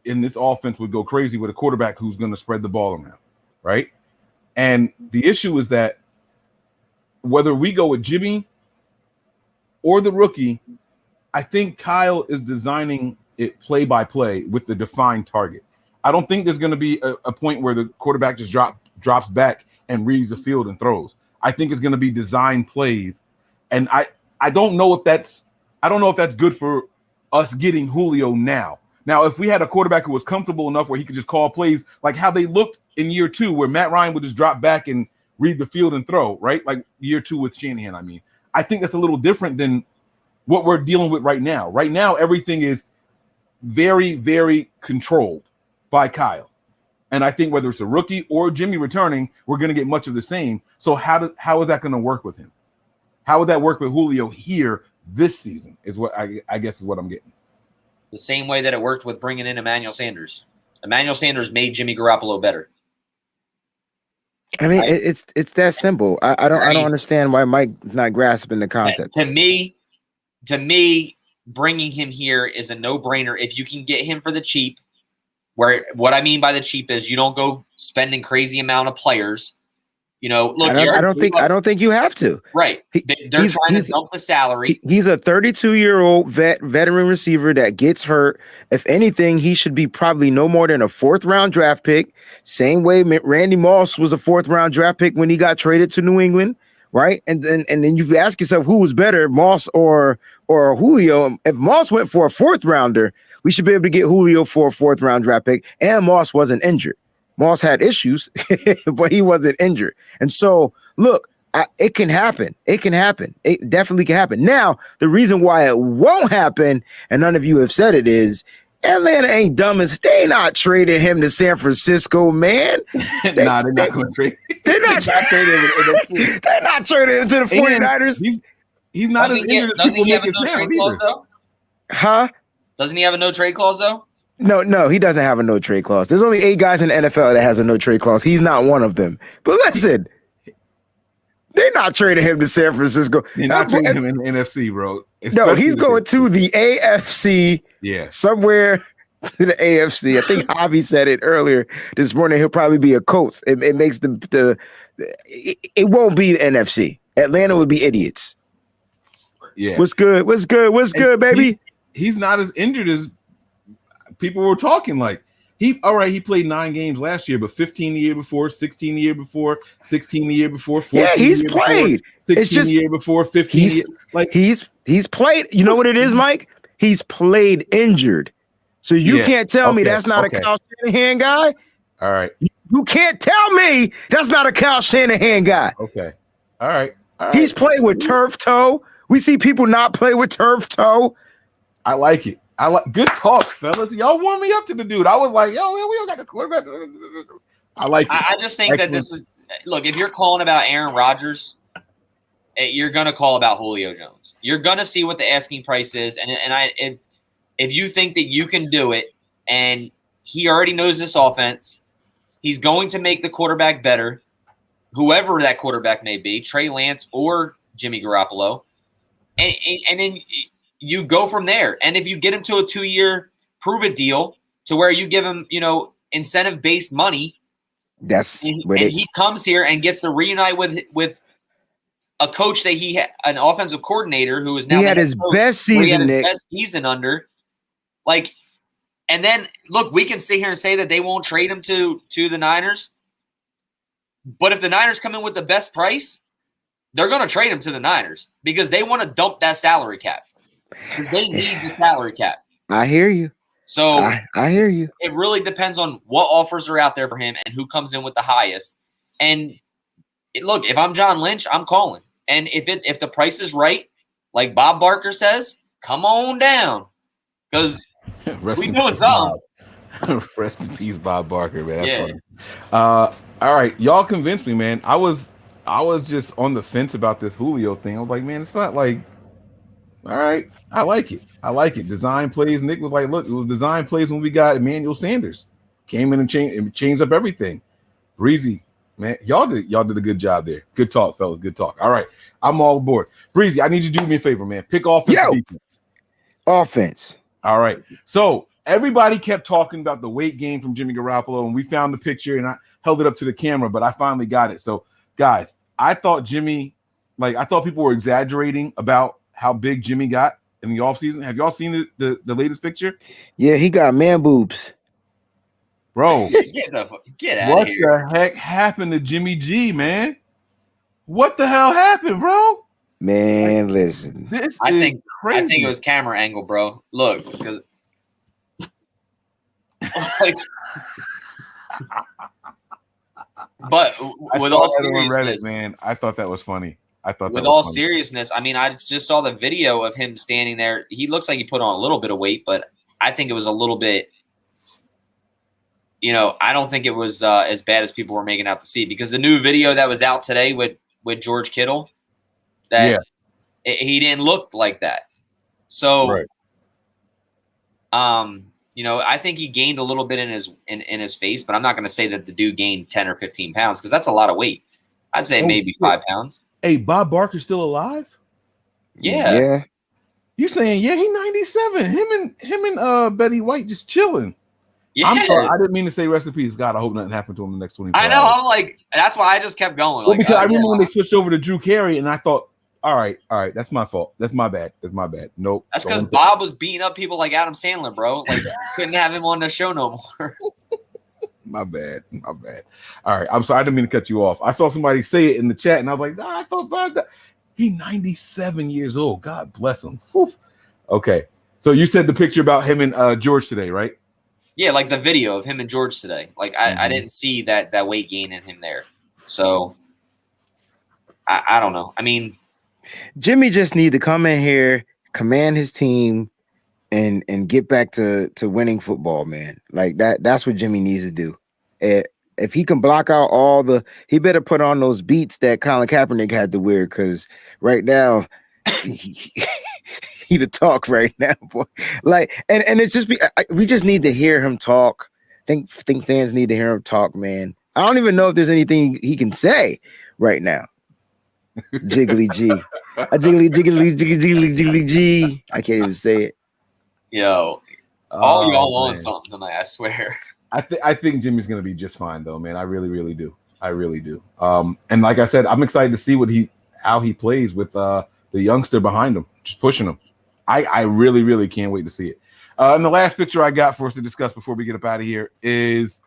Speaker 9: in this offense would go crazy with a quarterback who's going to spread the ball around, right? And the issue is that whether we go with Jimmy or the rookie, I think Kyle is designing it play by play with the defined target. I don't think there's going to be a point where the quarterback just drops back and reads the field and throws. I think it's going to be designed plays, and I don't know if that's good for us getting Julio now. Now, if we had a quarterback who was comfortable enough where he could just call plays like how they looked in year 2, where Matt Ryan would just drop back and read the field and throw, right? Like year 2 with Shanahan. I mean, I think that's a little different than what we're dealing with right now. Right now, everything is very, very controlled by Kyle. And I think whether it's a rookie or Jimmy returning, we're going to get much of the same. So how is that going to work with him? How would that work with Julio here this season is what I guess is what I'm getting.
Speaker 7: The same way that it worked with bringing in Emmanuel Sanders. Emmanuel Sanders made Jimmy Garoppolo better.
Speaker 8: I mean, it's that simple. I don't understand why Mike's not grasping the concept.
Speaker 7: To me, bringing him here is a no-brainer if you can get him for the cheap. Where what I mean by the cheap is you don't go spending crazy amount of players. You know, look,
Speaker 8: I don't think you have to.
Speaker 7: Right. They're trying to dump the salary.
Speaker 8: He's a 32-year-old veteran receiver that gets hurt. If anything, he should be probably no more than a 4th-round draft pick. Same way Randy Moss was a 4th-round draft pick when he got traded to New England, right? And then you ask yourself who was better, Moss or Julio. If Moss went for a 4th-rounder, we should be able to get Julio for a 4th-round draft pick, and Moss wasn't injured. Moss had issues, but he wasn't injured. And so, look, it can happen. It can happen. It definitely can happen. Now, the reason why it won't happen, and none of you have said it, is Atlanta ain't dumb as they not trading him to San Francisco, man.
Speaker 9: They're not going to trade.
Speaker 8: They're not trading him. They're not trading him to the 49ers.
Speaker 9: He's not as injured as people make it sound either.
Speaker 8: Huh?
Speaker 7: Doesn't he have a no trade clause though?
Speaker 8: No, he doesn't have a no trade clause. There's only 8 guys in the NFL that has a no trade clause. He's not one of them. But listen, they're not trading him to San Francisco.
Speaker 9: They're not trading him in the NFC, bro.
Speaker 8: No, he's going to the AFC.
Speaker 9: Yeah,
Speaker 8: somewhere to the AFC. I think Javi said it earlier this morning. He'll probably be a Colts. It makes it won't be the NFC. Atlanta would be idiots.
Speaker 9: Yeah.
Speaker 8: What's good, baby?
Speaker 9: He's not as injured as people were talking. Like he played 9 games last year, but 15 the year before, 16 the year before, 16 the year before, 14
Speaker 8: yeah, he's played.
Speaker 9: Before, 16 the year before, 15 like
Speaker 8: he's played. You know what it is, Mike? He's played injured. So you can't tell me that's not a Kyle Shanahan guy.
Speaker 9: All right.
Speaker 8: You can't tell me that's not a Kyle Shanahan guy.
Speaker 9: Okay. All right.
Speaker 8: He's played with turf toe. We see people not play with turf toe.
Speaker 9: I like it. Good talk, fellas. Y'all warm me up to the dude. I was like, yo, we don't got the quarterback. I like it.
Speaker 7: I just think that this is look, if you're calling about Aaron Rodgers, you're gonna call about Julio Jones. You're gonna see what the asking price is, and if you think that you can do it, and he already knows this offense, he's going to make the quarterback better, whoever that quarterback may be, Trey Lance or Jimmy Garoppolo, and then you go from there. And if you get him to a 2-year prove-it deal to where you give him, incentive-based money, he comes here and gets to reunite with a coach that an offensive coordinator who is now
Speaker 8: his best season,
Speaker 7: best season under. Like, and then look, we can sit here and say that they won't trade him to the Niners, but if the Niners come in with the best price, they're going to trade him to the Niners because they want to dump that salary cap. Because they need the salary cap.
Speaker 8: I hear you.
Speaker 7: So
Speaker 8: I hear you.
Speaker 7: It really depends on what offers are out there for him and who comes in with the highest. And look, if I'm John Lynch, I'm calling. And if the price is right, like Bob Barker says, come on down. Because we know it's up.
Speaker 9: Rest in peace, Bob Barker, man. That's funny. All right, y'all convinced me, man. I was just on the fence about this Julio thing. I was like, man, it's not like. All right, I like it. Design plays. Nick was like, look, it was design plays when we got Emmanuel Sanders. Came in and changed up everything. Breezy, man, y'all did a good job there. Good talk, fellas. Good talk. All right, I'm all aboard. Breezy, I need you to do me a favor, man. Pick offense. Defense.
Speaker 8: Offense.
Speaker 9: All right. So everybody kept talking about the weight gain from Jimmy Garoppolo, and we found the picture, and I held it up to the camera, but I finally got it. So, guys, I thought people were exaggerating about how big Jimmy got in the offseason. Have y'all seen the latest picture?
Speaker 8: Yeah, he got man boobs.
Speaker 9: Bro,
Speaker 7: get out
Speaker 9: what
Speaker 7: of here.
Speaker 9: the heck happened to Jimmy G, man? What the hell happened, bro?
Speaker 8: Man, listen.
Speaker 9: This
Speaker 7: I
Speaker 9: is
Speaker 7: think
Speaker 9: crazy.
Speaker 7: I think it was camera angle, bro. Look, because like, but
Speaker 9: I
Speaker 7: with
Speaker 9: saw
Speaker 7: all
Speaker 9: that on
Speaker 7: seriousness,
Speaker 9: Reddit, man. I thought that was funny.
Speaker 7: With all seriousness, I mean, I just saw the video of him standing there. He looks like he put on a little bit of weight, but I think it was a little bit. I don't think it was as bad as people were making out to see, because the new video that was out today with George Kittle, he didn't look like that. So,
Speaker 9: right.
Speaker 7: I think he gained a little bit in his face, but I'm not going to say that the dude gained 10 or 15 pounds, because that's a lot of weight. I'd say maybe 5 pounds.
Speaker 9: Hey, Bob Barker's still alive?
Speaker 7: Yeah.
Speaker 9: You saying, yeah, he's 97. Him and Betty White just chilling.
Speaker 7: Yeah.
Speaker 9: I'm sorry, I didn't mean to say rest in peace. God, I hope nothing happened to him in the next 24
Speaker 7: I know.
Speaker 9: hours.
Speaker 7: I'm like, that's why I just kept going.
Speaker 9: Well, because I remember when they switched over to Drew Carey, and I thought, all right, that's my fault. That's my bad. Nope.
Speaker 7: That's because Bob was beating up people like Adam Sandler, bro. Like, couldn't have him on the show no more.
Speaker 9: My bad. All right, I'm sorry. I didn't mean to cut you off. I saw somebody say it in the chat, and I was like, I thought Bob died. He's 97 years old. God bless him. Whew. Okay, so you said the picture about him and George today, right?
Speaker 7: Yeah, like the video of him and George today. Like, I didn't see that weight gain in him there. So, I don't know. I mean,
Speaker 8: Jimmy just need to come in here, command his team, and get back to winning football, man. Like that's what Jimmy needs to do. If he can block out he better put on those beats that Colin Kaepernick had to wear, because right now he the talk right now, boy. Like, and it's just we just need to hear him talk. Think fans need to hear him talk, man. I don't even know if there's anything he can say right now. Jiggly G. A jiggly, jiggly, jiggly, jiggly, jiggly G. I can't even say it.
Speaker 7: Yo, all y'all on something tonight, I swear.
Speaker 9: I think Jimmy's gonna be just fine though, man. I really, really do. And like I said, I'm excited to see how he plays with the youngster behind him, just pushing him. I really, really can't wait to see it. And the last picture I got for us to discuss before we get up out of here is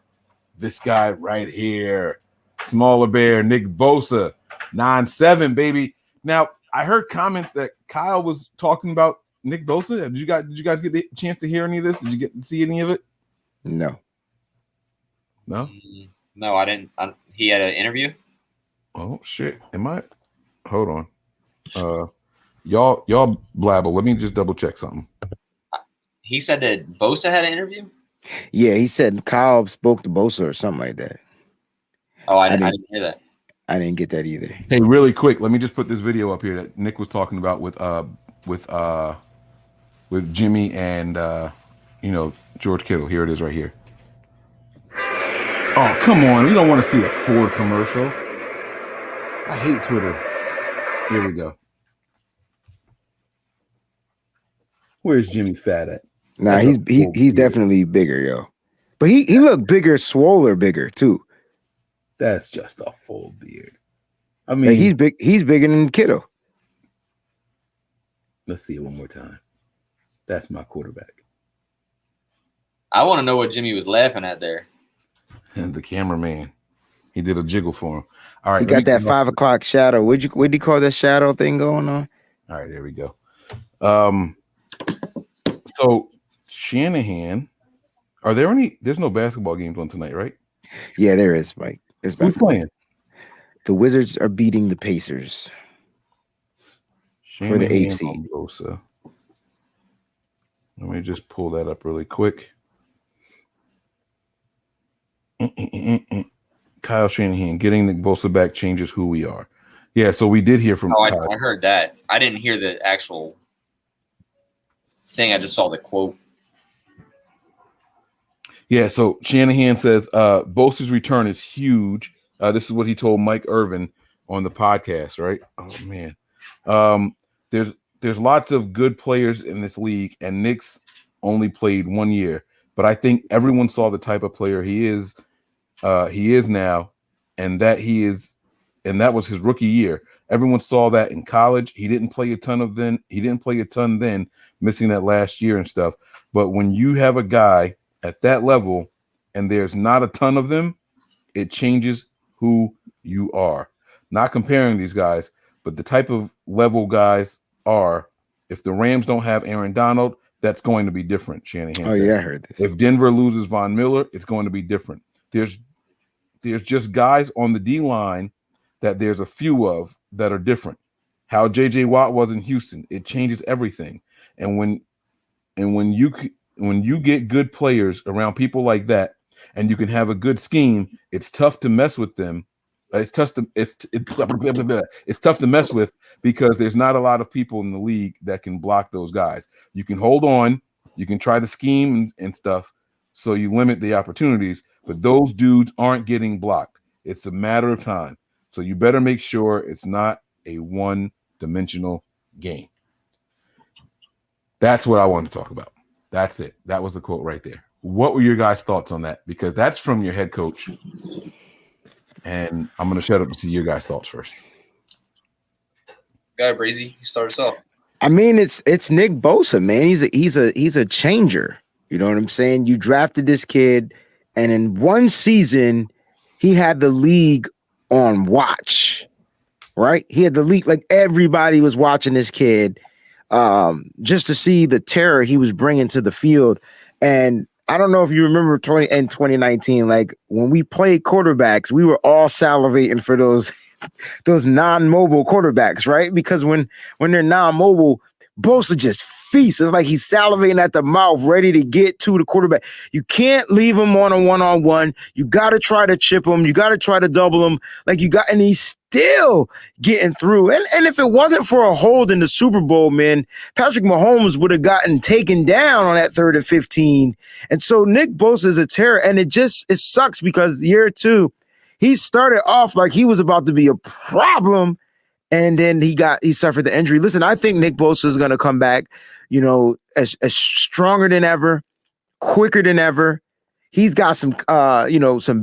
Speaker 9: this guy right here. Smaller bear, Nick Bosa, 9'7", baby. Now, I heard comments that Kyle was talking about Nick Bosa. Did you guys get the chance to hear any of this? Did you get to see any of it?
Speaker 8: No,
Speaker 7: I didn't. He had an interview.
Speaker 9: Oh shit! Hold on. Y'all blabble. Let me just double check something.
Speaker 7: He said that Bosa had an interview.
Speaker 8: Yeah, he said Kyle spoke to Bosa or something like that.
Speaker 7: Oh, I didn't hear that.
Speaker 8: I didn't get that either.
Speaker 9: Hey, really quick, let me just put this video up here that Nick was talking about with Jimmy and George Kittle. Here it is right here. Oh, come on. You don't want to see a Ford commercial. I hate Twitter. Here we go. Where's Jimmy Fat at?
Speaker 8: Nah, he's definitely bigger, yo. But he looked bigger, bigger too.
Speaker 9: That's just a full beard. I mean,
Speaker 8: like he's big. He's bigger than Kittle.
Speaker 9: Let's see it one more time. That's my quarterback.
Speaker 7: I want to know what Jimmy was laughing at there.
Speaker 9: And the cameraman, he did a jiggle for him. All right,
Speaker 8: he got that 5 o'clock shadow. What'd you call that shadow thing going on?
Speaker 9: All right, there we go. So Shanahan, there's no basketball games on tonight, right?
Speaker 8: Yeah, there is, Mike. There's
Speaker 9: Who's playing?
Speaker 8: The Wizards are beating the Pacers for the 8th seed.
Speaker 9: Bosa. Let me just pull that up really quick. Kyle Shanahan, getting Nick Bosa back changes who we are. Yeah, so we did hear from
Speaker 7: I heard that. I didn't hear the actual thing. I just saw the quote. Yeah,
Speaker 9: so Shanahan says Bosa's return is huge. This is what he told Mike Irvin on the podcast, right? Oh man. There's lots of good players in this league, and Nick's only played 1 year. but I think everyone saw the type of player he is now, and that was his rookie year. Everyone saw that in college. He didn't play a ton then, missing that last year and stuff. But when you have a guy at that level and there's not a ton of them, it changes who you are. Not comparing these guys, but the type of level guys are. If the Rams don't have Aaron Donald, that's going to be different, Shanahan.
Speaker 8: Oh, yeah, I heard this.
Speaker 9: If Denver loses Von Miller, it's going to be different. There's just guys on the D-line that there's a few of that are different. How J.J. Watt was in Houston, it changes everything. And when you get good players around people like that, and you can have a good scheme, it's tough to mess with them. It's tough to mess with because there's not a lot of people in the league that can block those guys. You can hold on, you can try to scheme and stuff, so you limit the opportunities, but those dudes aren't getting blocked. It's a matter of time. So you better make sure it's not a one-dimensional game. That's what I wanted to talk about. That's it. That was the quote right there. What were your guys' thoughts on that? Because that's from your head coach. And I'm going to shut up and see your guys' thoughts first.
Speaker 7: Go ahead, Breezy. You start us off.
Speaker 8: I mean, it's Nick Bosa, man. He's a changer. You know what I'm saying? You drafted this kid, and in one season, he had the league on watch, right? He had the league, like everybody was watching this kid just to see the terror he was bringing to the field. And I don't know if you remember 2019, like when we played quarterbacks, we were all salivating for those non-mobile quarterbacks, right? Because when they're non-mobile, Bosa just feasts. It's like he's salivating at the mouth, ready to get to the quarterback. You can't leave him on a one-on-one. You got to try to chip him. You got to try to double him. And he's still getting through. And if it wasn't for a hold in the Super Bowl, man, Patrick Mahomes would have gotten taken down on that 3rd and 15. And so Nick Bosa is a terror. And it sucks because year 2, he started off like he was about to be a problem. And then he suffered the injury. Listen, I think Nick Bosa is going to come back, as stronger than ever, quicker than ever. He's got some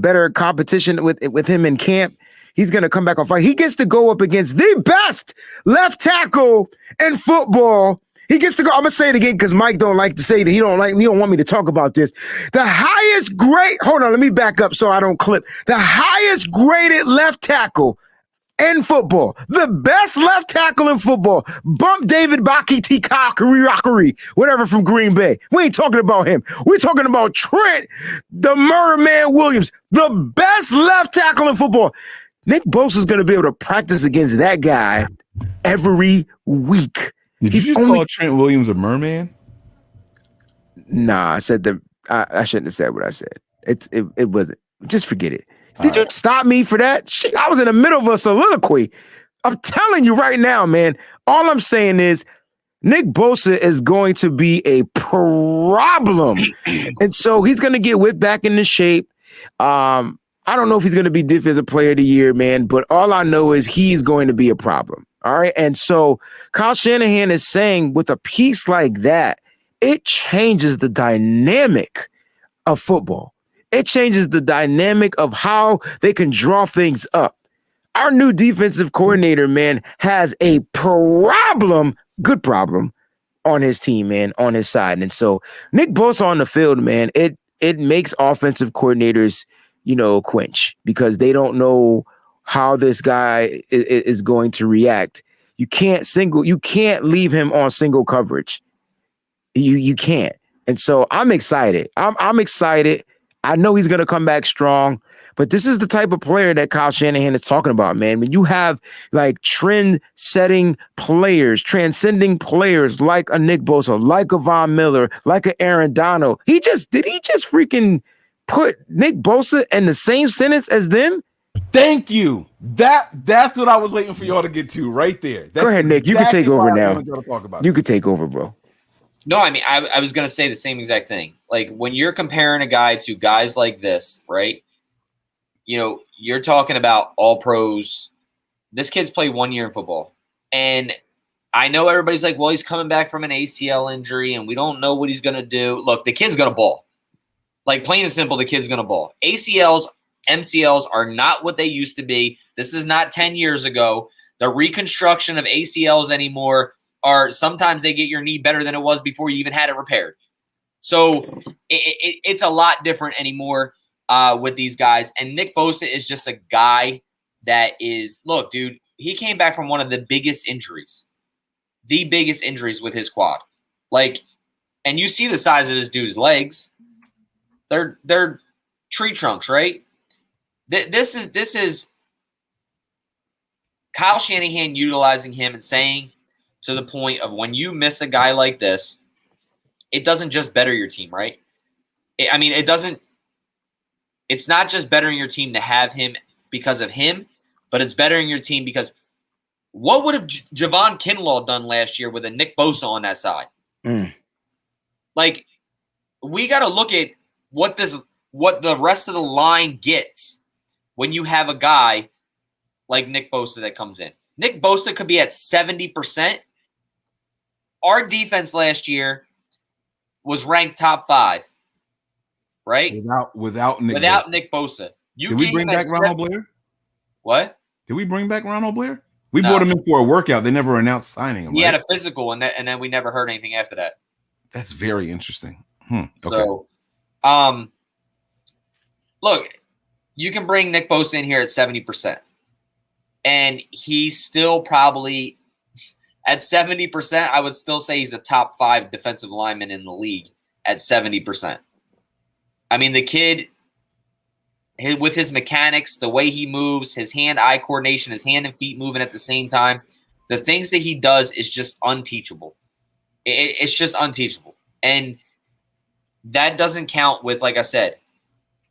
Speaker 8: better competition with him in camp. He's going to come back on fire. He gets to go up against the best left tackle in football. He gets to go. I'm going to say it again because Mike don't like to say that. He don't want me to talk about this. The highest grade. Hold on. Let me back up so I don't clip. The highest graded left tackle in football, the best left tackle in football, bump David Bakiti, whatever, from Green Bay. We ain't talking about him. We're talking about Trent, the Murder Man Williams, the best left tackle in football. Nick Bosa is going to be able to practice against that guy every week.
Speaker 9: Did you just call Trent Williams a merman?
Speaker 8: Nah, I said that. I shouldn't have said what I said. It wasn't. Just forget it. Did you stop me for that? Shit, I was in the middle of a soliloquy. I'm telling you right now, man. All I'm saying is Nick Bosa is going to be a problem. And so he's going to get whipped back into shape. I don't know if he's going to be Defensive Player of the Year, man, but all I know is he's going to be a problem. All right. And so Kyle Shanahan is saying with a piece like that, it changes the dynamic of football. It changes the dynamic of how they can draw things up. Our new defensive coordinator, man, has a good problem on his team, man, on his side. And so Nick Bosa on the field, man, it makes offensive coordinators, quench because they don't know how this guy is going to react. You can't leave him on single coverage. You can't. And so I'm excited. I'm excited. I know he's going to come back strong, but this is the type of player that Kyle Shanahan is talking about, man. When you have like trend-setting players, transcending players like a Nick Bosa, like a Von Miller, like a Aaron Donald, did he just freaking put Nick Bosa in the same sentence as them?
Speaker 9: Thank you. That's what I was waiting for y'all to get to right there.
Speaker 8: Go ahead, Nick. You can take over now. You can take over, bro.
Speaker 7: No, I mean, I was going to say the same exact thing. Like, when you're comparing a guy to guys like this, right, you're talking about all pros. This kid's played 1 year in football. And I know everybody's like, well, he's coming back from an ACL injury, and we don't know what he's going to do. Look, the kid's going to ball. Like, plain and simple, the kid's going to ball. ACLs, MCLs are not what they used to be. This is not 10 years ago. The reconstruction of ACLs anymore are sometimes they get your knee better than it was before you even had it repaired. So it's a lot different anymore with these guys. And Nick Bosa is just a guy that is – look, dude, he came back from one of the biggest injuries with his quad. Like, and you see the size of this dude's legs. They're tree trunks, right? This is Kyle Shanahan utilizing him and saying to the point of when you miss a guy like this, it doesn't just better your team, right? It doesn't – it's not just bettering your team to have him because of him, but it's bettering your team because what would have Javon Kinlaw done last year with a Nick Bosa on that side? Like, we got to look at what the rest of the line gets when you have a guy like Nick Bosa that comes in. Nick Bosa could be at 70%. Our defense last year was ranked top 5, right?
Speaker 9: Without
Speaker 7: Nick Bosa.
Speaker 9: Did we bring back Ronald Blair?
Speaker 7: What?
Speaker 9: Did we bring back Ronald Blair? We brought him in for a workout. They never announced signing him.
Speaker 7: He had a physical, and then we never heard anything after that.
Speaker 9: That's very interesting. Okay.
Speaker 7: So, look, you can bring Nick Bosa in here at 70%, and he's still probably at 70%. I would still say he's a top 5 defensive lineman in the league at 70%. I mean, the kid, with his mechanics, the way he moves, his hand-eye coordination, his hand and feet moving at the same time, the things that he does is just unteachable. It's just unteachable. And that doesn't count with, like I said,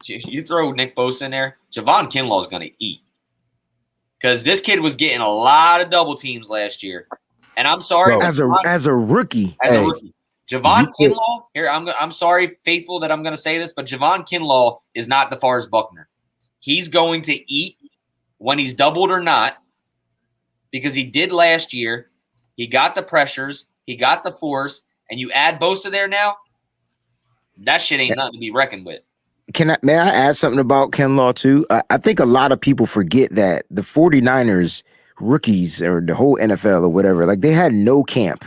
Speaker 7: you throw Nick Bosa in there, Javon Kinlaw is going to eat. Because this kid was getting a lot of double teams last year. And I'm sorry.
Speaker 8: As a rookie.
Speaker 7: As a rookie. Javon Kinlaw, here, I'm sorry, faithful, that I'm going to say this, but Javon Kinlaw is not DeForest Buckner. He's going to eat when he's doubled or not, because he did last year. He got the pressures. He got the force. And you add Bosa there now, that shit ain't nothing to be reckoned with.
Speaker 8: May I add something about Kinlaw too? I think a lot of people forget that the 49ers rookies, or the whole NFL or whatever, like, they had no camp,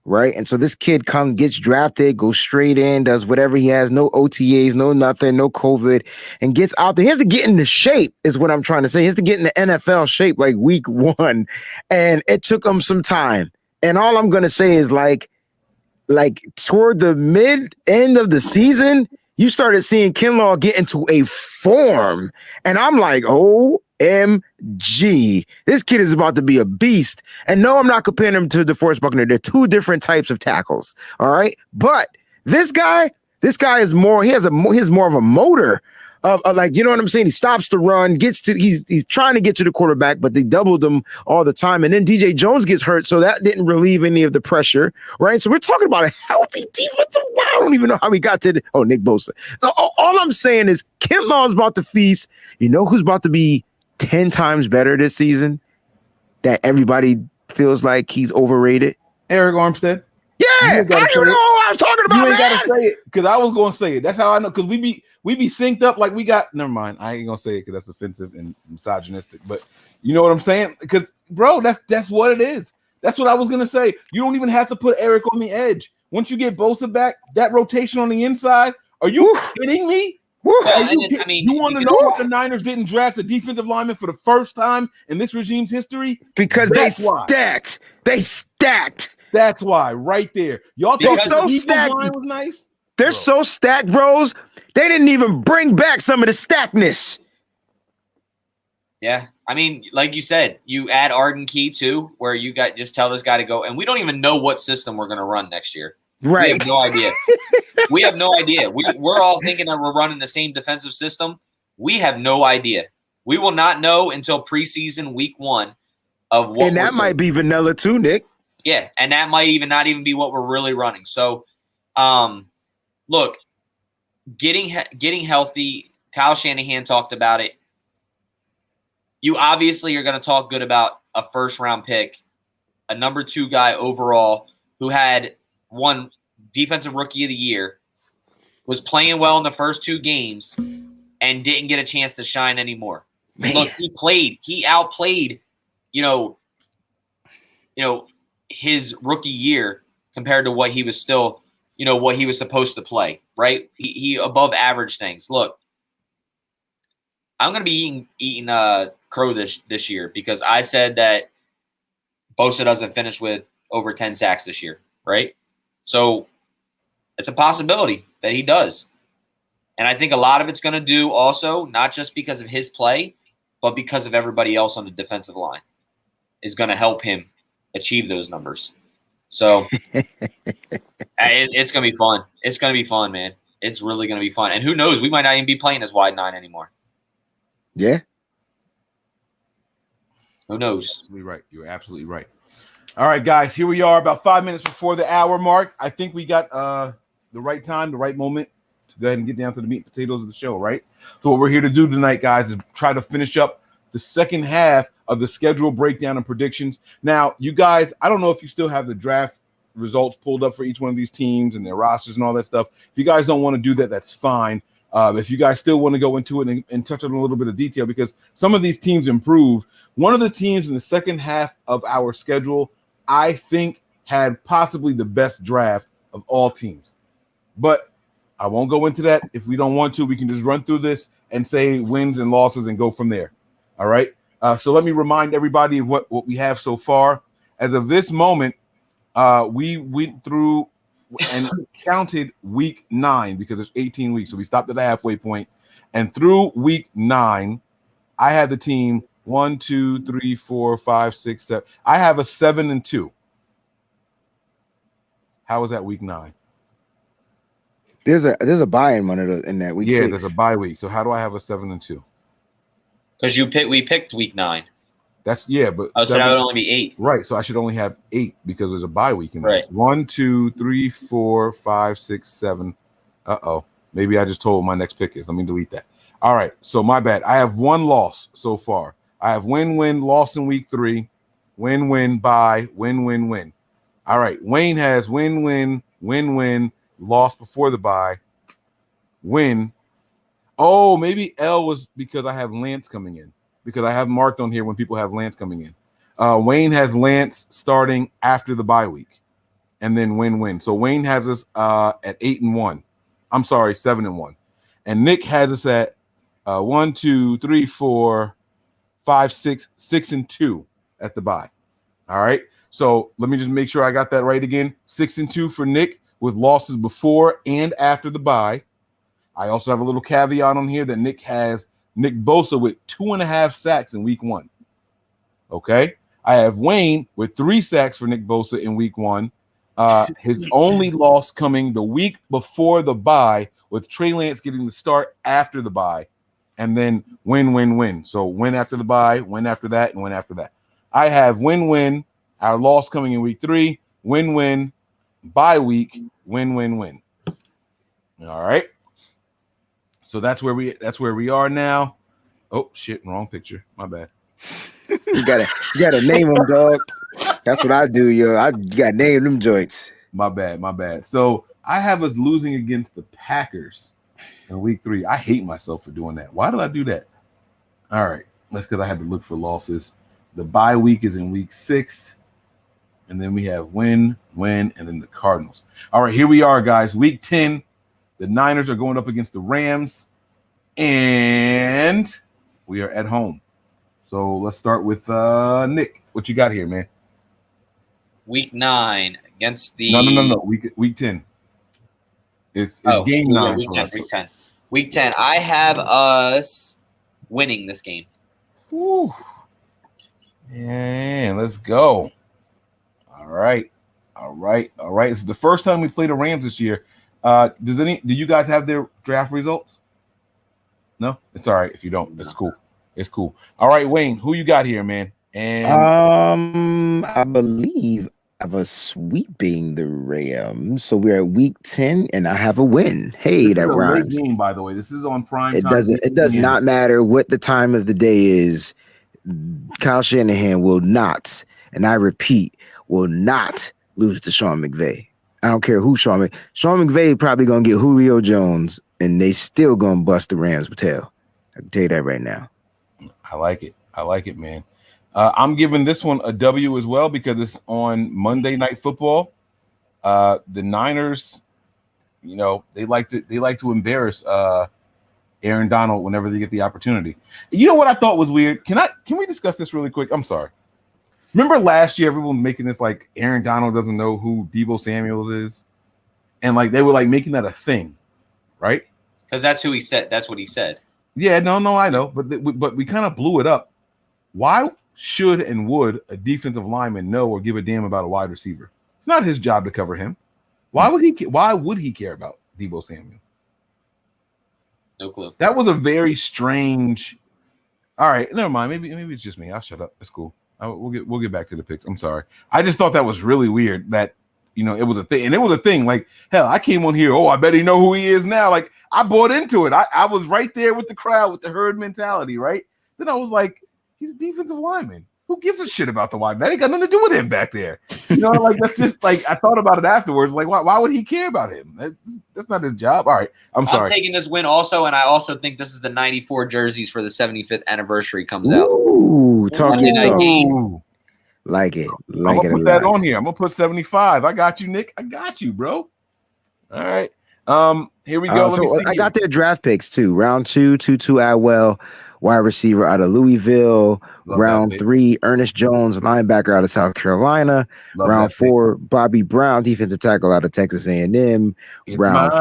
Speaker 8: right? And so this kid gets drafted, goes straight in, does whatever he has, no OTAs, no nothing, no COVID, and gets out there. He has to get into shape, is what I'm trying to say. He has to get in the NFL shape like week 1, and it took him some time. And all I'm going to say is, like toward the mid-end of the season, you started seeing Kinlaw get into a form. And I'm like, OMG, this kid is about to be a beast. And no, I'm not comparing him to DeForest Buckner. They're 2 different types of tackles. All right. But this guy is more, he has more of a motor of like, you know what I'm saying? He stops the run, he's trying to get to the quarterback, but they doubled him all the time. And then DJ Jones gets hurt, so that didn't relieve any of the pressure, right? So we're talking about a healthy defensive line. I don't even know how we got to Nick Bosa. So all I'm saying is Kinlaw is about to feast. You know who's about to be 10 times better this season? That everybody feels like he's overrated?
Speaker 9: Eric Armstead.
Speaker 8: Yeah, I don't know what I was talking about.
Speaker 9: You ain't got to say it, because I was going to say it. That's how I know, because we be synced up like we got. Never mind. I ain't going to say it because that's offensive and misogynistic. But you know what I'm saying? Because, bro, that's what it is. That's what I was going to say. You don't even have to put Eric on the edge. Once you get Bosa back, that rotation on the inside, are you kidding me? You want to know why the Niners didn't draft a defensive lineman for the first time in this regime's history?
Speaker 8: Because they stacked. They stacked.
Speaker 9: That's why, right there. Y'all thought the Eagles line was nice?
Speaker 8: They're so stacked, bros. They didn't even bring back some of the stackness.
Speaker 7: Yeah. I mean, like you said, you add Arden Key too, where you got just tell this guy to go, and we don't even know what system we're going to run next year.
Speaker 8: Right.
Speaker 7: We have no idea. We have no idea. We're all thinking that we're running the same defensive system. We have no idea. We will not know until preseason week 1 of what.
Speaker 8: And that might be vanilla too, Nick.
Speaker 7: Yeah, and that might not even be what we're really running. So, look, getting healthy. Kyle Shanahan talked about it. You obviously are going to talk good about a first-round pick, a number 2 guy overall who had won Defensive Rookie of the Year. was playing well in the first 2 games and didn't get a chance to shine anymore.
Speaker 8: Man.
Speaker 7: Look, he outplayed, his rookie year compared to what he was still, what he was supposed to play, right? He above average things. Look, I'm going to be eating crow this year because I said that Bosa doesn't finish with over 10 sacks this year, right? So it's a possibility that he does. And I think a lot of it's going to do also, not just because of his play, but because of everybody else on the defensive line is going to help him achieve those numbers. So it's going to be fun. It's going to be fun, man. It's really going to be fun. And who knows, we might not even be playing as wide 9 anymore.
Speaker 8: Yeah.
Speaker 7: Who knows?
Speaker 9: Absolutely right. You're absolutely right. All right, guys, here we are about 5 minutes before the hour mark. I think we got the right time, the right moment to go ahead and get down to the meat and potatoes of the show, right? So what we're here to do tonight, guys, is try to finish up the second half of the schedule breakdown and predictions. Now, you guys, I don't know if you still have the draft results pulled up for each one of these teams and their rosters and all that stuff. If you guys don't want to do that, that's fine. If you guys still want to go into it and touch on a little bit of detail, because some of these teams improved. One of the teams in the second half of our schedule, I think, had possibly the best draft of all teams. But I won't go into that. If we don't want to, we can just run through this and say wins and losses and go from there. All right? So let me remind everybody of what we have so far. As of this moment, we went through and counted week 9 because it's 18 weeks. So we stopped at the halfway point. And through week 9, I had the team 1, 2, 3, 4, 5, 6, 7. I have a 7-2. How was that week 9?
Speaker 8: There's a bye in one of those in that week.
Speaker 9: Yeah,
Speaker 8: 6.
Speaker 9: there's a bye week. So how do I have a 7-2?
Speaker 7: Because we picked week 9.
Speaker 9: That's but
Speaker 7: so that would only be 8.
Speaker 9: Right. So I should only have 8 because there's a bye week in there.
Speaker 7: Right.
Speaker 9: 1, 2, 3, 4, 5, 6, 7. Maybe I just told my next pick is. Let me delete that. All right. So my bad. I have 1 loss so far. I have win, loss in week 3, win, bye, win. All right. Wayne has win, loss before the bye, win. Oh, maybe L was because I have Lance coming in, because I have marked on here when people have Lance coming in. Wayne has Lance starting after the bye week, and then win. So Wayne has us at 8-1. I'm sorry, 7-1. And Nick has us at 1, 2, 3, 4, 5, 6, 6-2 at the bye. All right. So let me just make sure I got that right again. 6-2 for Nick with losses before and after the bye. I also have a little caveat on here that Nick has Nick Bosa with 2.5 sacks in week 1. Okay. I have Wayne with 3 sacks for Nick Bosa in week 1. His only loss coming the week before the bye, with Trey Lance getting the start after the bye, and then win. So win after the bye, win after that, and win after that. I have win. Our loss coming in week 3, win, bye week, win. All right. So that's where we are now. Oh shit, wrong picture. My bad.
Speaker 8: You gotta name them, dog. That's what I do, yo. I gotta name them joints.
Speaker 9: My bad. So I have us losing against the Packers in week 3. I hate myself for doing that. Why did I do that? All right. That's because I had to look for losses. The bye week is in week 6. And then we have win, and then the Cardinals. All right, here we are, guys. Week 10. The Niners are going up against the Rams. And we are at home. So let's start with Nick. What you got here, man?
Speaker 7: Week 9 against the
Speaker 9: No. Week 10. It's game 9.
Speaker 7: Week 10. I have us winning this game.
Speaker 9: Woo. And let's go. All right. This is the first time we played the Rams this year. Do you guys have their draft results? No? It's all right if you don't. It's cool. All right, Wayne, who you got here, man? And
Speaker 8: I believe I have a sweeping the Rams. So we're at week 10 and I have a win. Hey, that rhymes.
Speaker 9: Game, by the way. This is on prime time.
Speaker 8: It does not matter what the time of the day is. Kyle Shanahan will not, and I repeat, will not lose to Sean McVay. I don't care who Sean McVay probably gonna get Julio Jones, and they still gonna bust the Rams with tail. I can tell you that right now.
Speaker 9: I like it, man. I'm giving this one a W as well because it's on Monday Night Football. The Niners, they like to embarrass Aaron Donald whenever they get the opportunity. You know what I thought was weird? Can we discuss this really quick? I'm sorry. Remember last year, everyone making this like Aaron Donald doesn't know who Deebo Samuels is, and like they were like making that a thing, right?
Speaker 7: Because that's who he said. That's what he said.
Speaker 9: Yeah, no, I know, but we kind of blew it up. Why should and would a defensive lineman know or give a damn about a wide receiver? It's not his job to cover him. Why would he care about Deebo Samuel?
Speaker 7: No clue.
Speaker 9: That was a very strange. All right, never mind. Maybe it's just me. I'll shut up. It's cool. We'll get back to the picks. I'm sorry. I just thought that was really weird that it was a thing, and it was a thing. Like hell, I came on here. Oh, I bet he know who he is now. Like I bought into it. I was right there with the crowd with the herd mentality. Right. Then I was like, he's a defensive lineman. Who gives a shit about the wide? That ain't got nothing to do with him back there. Like that's just like I thought about it afterwards. Like why would he care about him? That's not his job. All right, I'm sorry.
Speaker 7: I'm taking this win also, and I also think this is the 94 jerseys for the 75th anniversary comes out.
Speaker 8: Ooh, talk. Like it.
Speaker 9: I'm gonna put that on here. I'm gonna put 75. I got you, Nick. I got you, bro. All right. Here we go.
Speaker 8: I got their draft picks too. Round 2, Tutu Atwell, wide receiver out of Louisville. Round 3, Ernest Jones, linebacker out of South Carolina. Round 4, Bobby Brown, defensive tackle out of Texas A&M. Round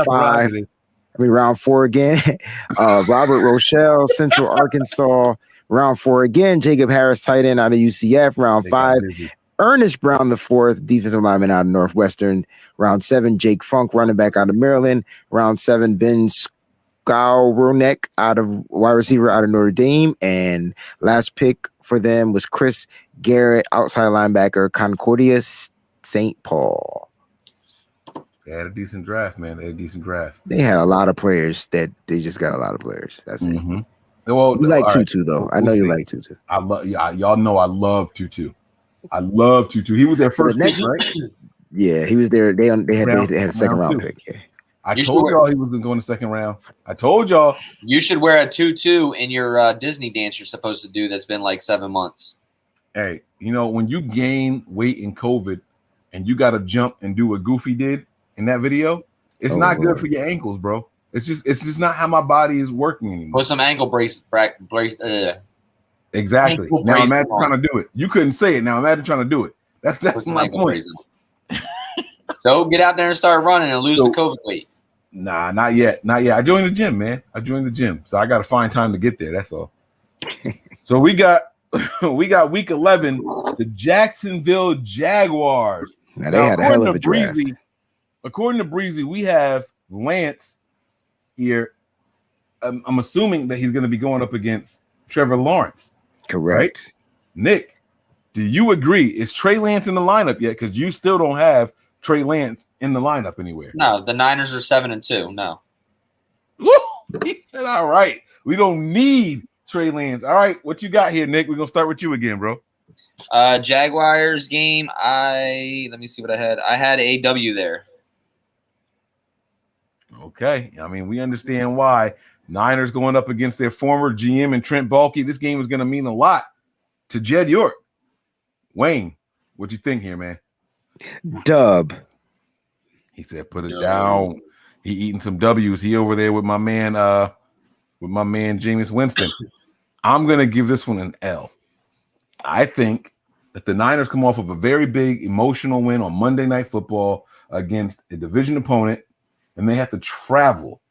Speaker 8: 4 again, Robert Rochelle, Central Arkansas. Round 4 again, Jacob Harris, tight end out of UCF. Round 5, Ernest Brown IV, defensive lineman out of Northwestern. Round 7, Jake Funk, running back out of Maryland. Round 7, Ben Skowronek, out of wide receiver out of Notre Dame. And last pick for them was Chris Garrett, outside linebacker, Concordia St. Paul.
Speaker 9: They had a decent draft, man.
Speaker 8: They had a lot of players that they just got a lot of players. That's it.
Speaker 9: Well,
Speaker 8: you like Tutu though. I know you like Tutu.
Speaker 9: I love y'all know I love Tutu. He was their first pick, right?
Speaker 8: Yeah, he was there. They had a second round pick. Yeah.
Speaker 9: I told y'all he was going to go in the second round. I told y'all.
Speaker 7: You should wear a tutu in your Disney dance you're supposed to do that's been like 7 months.
Speaker 9: Hey, when you gain weight in COVID and you got to jump and do what Goofy did in that video, it's not good for your ankles, bro. It's just not how my body is working anymore.
Speaker 7: Put some ankle brace.
Speaker 9: Exactly. Now imagine trying to do it. You couldn't say it. Now imagine trying to do it. That's my point.
Speaker 7: So get out there and start running and lose the COVID weight.
Speaker 9: Nah, not yet. I joined the gym, man. So I got to find time to get there. That's all. So we got week 11, the Jacksonville Jaguars.
Speaker 8: Now they had a hell of a draft.
Speaker 9: According to Breezy, we have Lance here. I'm assuming that he's going to be going up against Trevor Lawrence.
Speaker 8: Correct.
Speaker 9: Right? Nick, do you agree? Is Trey Lance in the lineup yet? Because you still don't have Trey Lance in the lineup anywhere.
Speaker 7: No, the Niners are 7-2. No.
Speaker 9: Woo! He said, all right. We don't need Trey Lance. All right. What you got here, Nick? We're going to start with you again, bro.
Speaker 7: Jaguars game. Let me see what I had. I had a W there.
Speaker 9: Okay. I mean, we understand why. Niners going up against their former GM and Trent Baalke. This game is going to mean a lot to Jed York. Wayne, what you think here, man?
Speaker 8: Dub.
Speaker 9: He said, put it down. He eating some W's. He over there with my man, Jameis Winston. I'm going to give this one an L. I think that the Niners come off of a very big emotional win on Monday Night Football against a division opponent, and they have to travel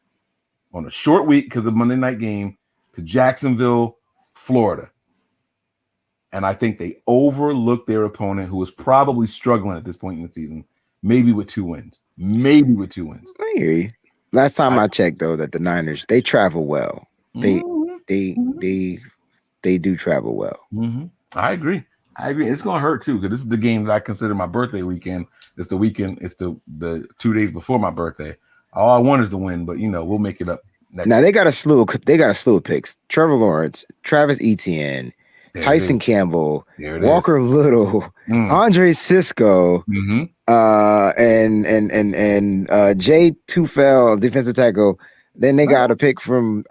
Speaker 9: on a short week because of the Monday night game to Jacksonville, Florida. And I think they overlooked their opponent, who was probably struggling at this point in the season, maybe with 2 wins.
Speaker 8: I hear you. Last time I checked, though, that the Niners, they travel well. They do travel well.
Speaker 9: Mm-hmm. I agree. It's going to hurt, too, because this is the game that I consider my birthday weekend. It's the weekend. It's the 2 days before my birthday. All I want is to win, but, we'll make it up next.
Speaker 8: Now, they got a slew of picks. Trevor Lawrence, Travis Etienne, Tyson Campbell,
Speaker 9: There it
Speaker 8: Walker Little, Andre Sisco, and Jay Tufel, defensive tackle. Then they got a pick from